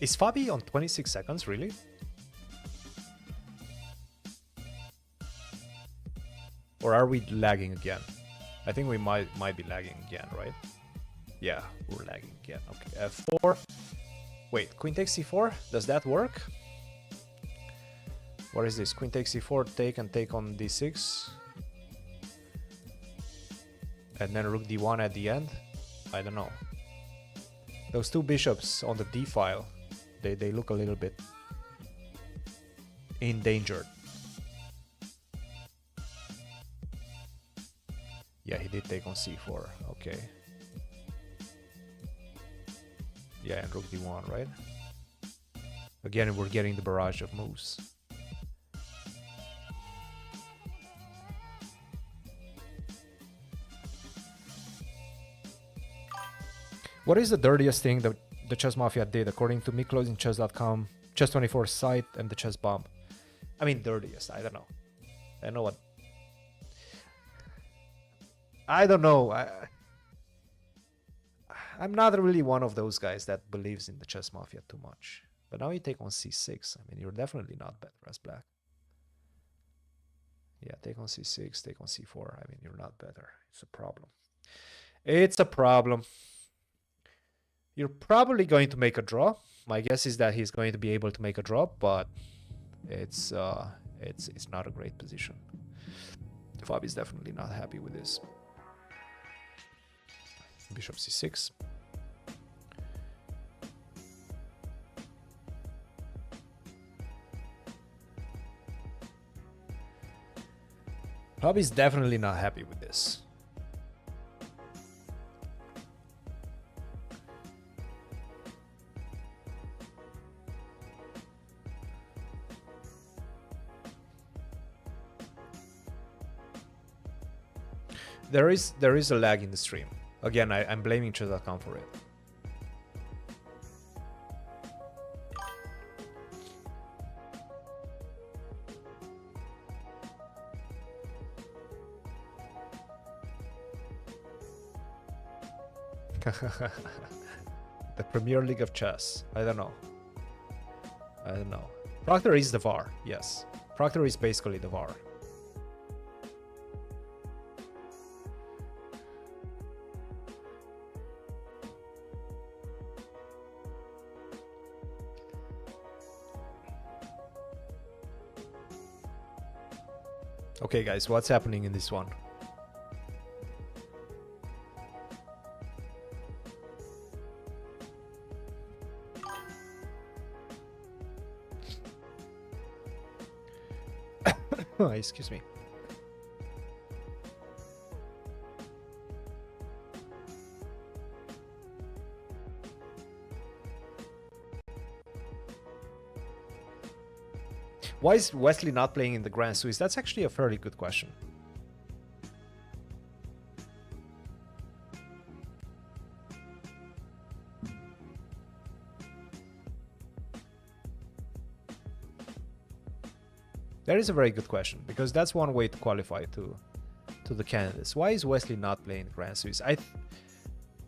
A: Is Fabi on 26 seconds, really? Or are we lagging again? I think we might be lagging again, right? Yeah, we're lagging again. Okay, F4. Wait, queen takes c4? Does that work? What is this? Queen takes c4, take and take on d6. And then rook d1 at the end? I don't know. Those two bishops on the d file, they look a little bit endangered. Yeah, he did take on c4. Okay. Yeah, and rook d1, right? Again, we're getting the barrage of moves. What is the dirtiest thing that the Chess Mafia did, according to me closing chess.com, Chess24 site, and the Chess Bomb? I mean, dirtiest. I don't know. I don't know what. I don't know. I'm not really one of those guys that believes in the Chess Mafia too much. But now you take on c6. I mean, you're definitely not better as black. Yeah, take on c6, take on c4. I mean, you're not better. It's a problem. It's a problem. You're probably going to make a draw. My guess is that he's going to be able to make a draw, but it's not a great position. Fabi's definitely not happy with this. Bishop c6. Fabi's definitely not happy with this. There is a lag in the stream. Again, I'm blaming chess.com for it. The Premier League of Chess. I don't know. Proctor is the VAR. Yes. Proctor is basically the VAR. Okay, guys, what's happening in this one? Excuse me. Why is Wesley not playing in the Grand Swiss? That's actually a fairly good question. That is a very good question, because that's one way to qualify to the candidates. Why is Wesley not playing Grand Swiss?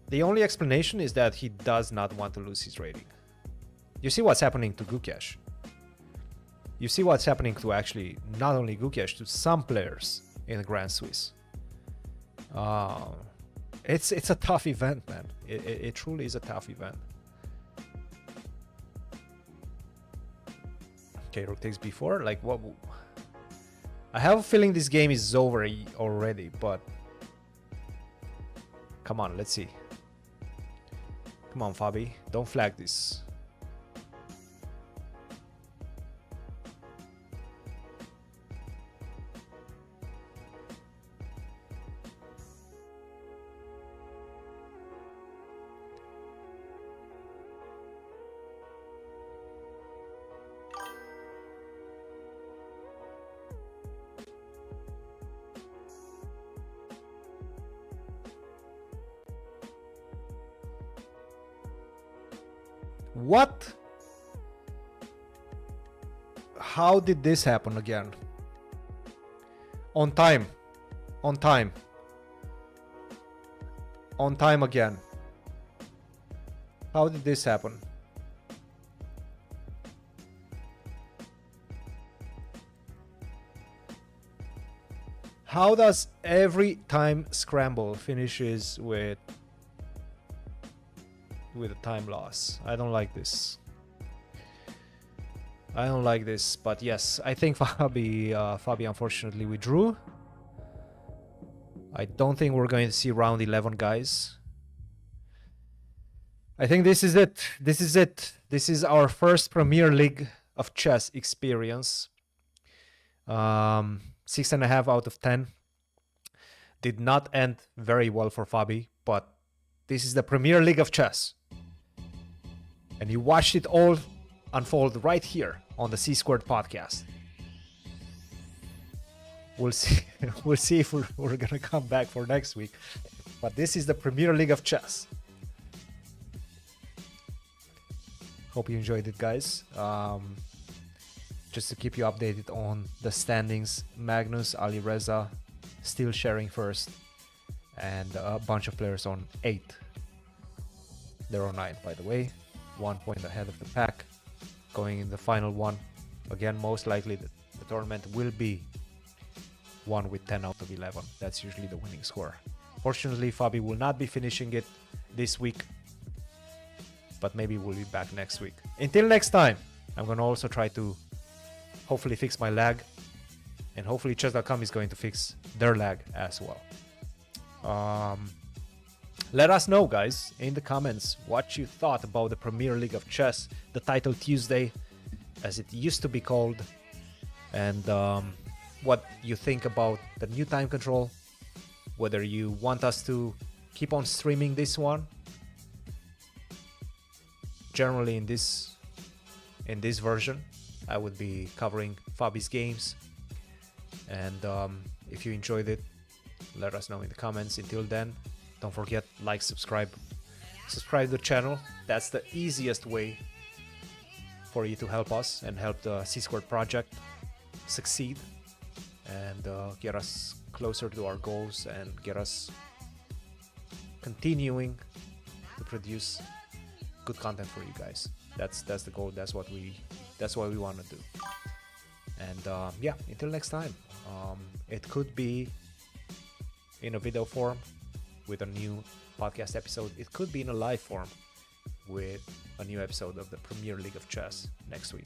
A: The only explanation is that he does not want to lose his rating. You see what's happening to Gukesh. You see what's happening to actually not only Gukesh, to some players in the Grand Swiss. It's a tough event, man. It truly is a tough event. Okay, rook takes b4. Like, what? I have a feeling this game is over already, but come on, let's see. Come on, Fabi, don't flag this. What? How did this happen again? On time. On time. On time again. How did this happen? How does every time scramble finishes with a time loss? I don't like this. I don't like this, but yes, I think Fabi unfortunately withdrew. I don't think we're going to see round 11, guys. I think this is it. This is it. This is our first Premier League of chess experience. 6.5 out of 10. Did not end very well for Fabi, but this is the Premier League of chess. And you watched it all unfold right here on the C-Squared podcast. We'll see. We'll see if we're gonna come back for next week. But this is the Premier League of chess. Hope you enjoyed it, guys. Just to keep you updated on the standings, Magnus, Ali Reza still sharing first, and a bunch of players on 8. They're on 9, by the way. 1 point ahead of the pack, going in the final one. Again, most likely the tournament will be won with 10 out of 11. That's usually the winning score. Fortunately, Fabi will not be finishing it this week, but maybe we'll be back next week. Until next time, I'm gonna also try to hopefully fix my lag, and hopefully chess.com is going to fix their lag as well. Let us know, guys, in the comments what you thought about the Premier League of Chess, the Title Tuesday, as it used to be called, and what you think about the new time control, whether you want us to keep on streaming this one. Generally in this version, I would be covering Fabi's games, and if you enjoyed it, let us know in the comments. Until then, don't forget, like, subscribe to the channel. That's the easiest way for you to help us and help the C-Squared project succeed and get us closer to our goals and get us continuing to produce good content for you guys. That's the goal. That's what we want to do. And yeah, until next time, it could be in a video form with a new podcast episode. It could be in a live form with a new episode of the Premier League of Chess next week.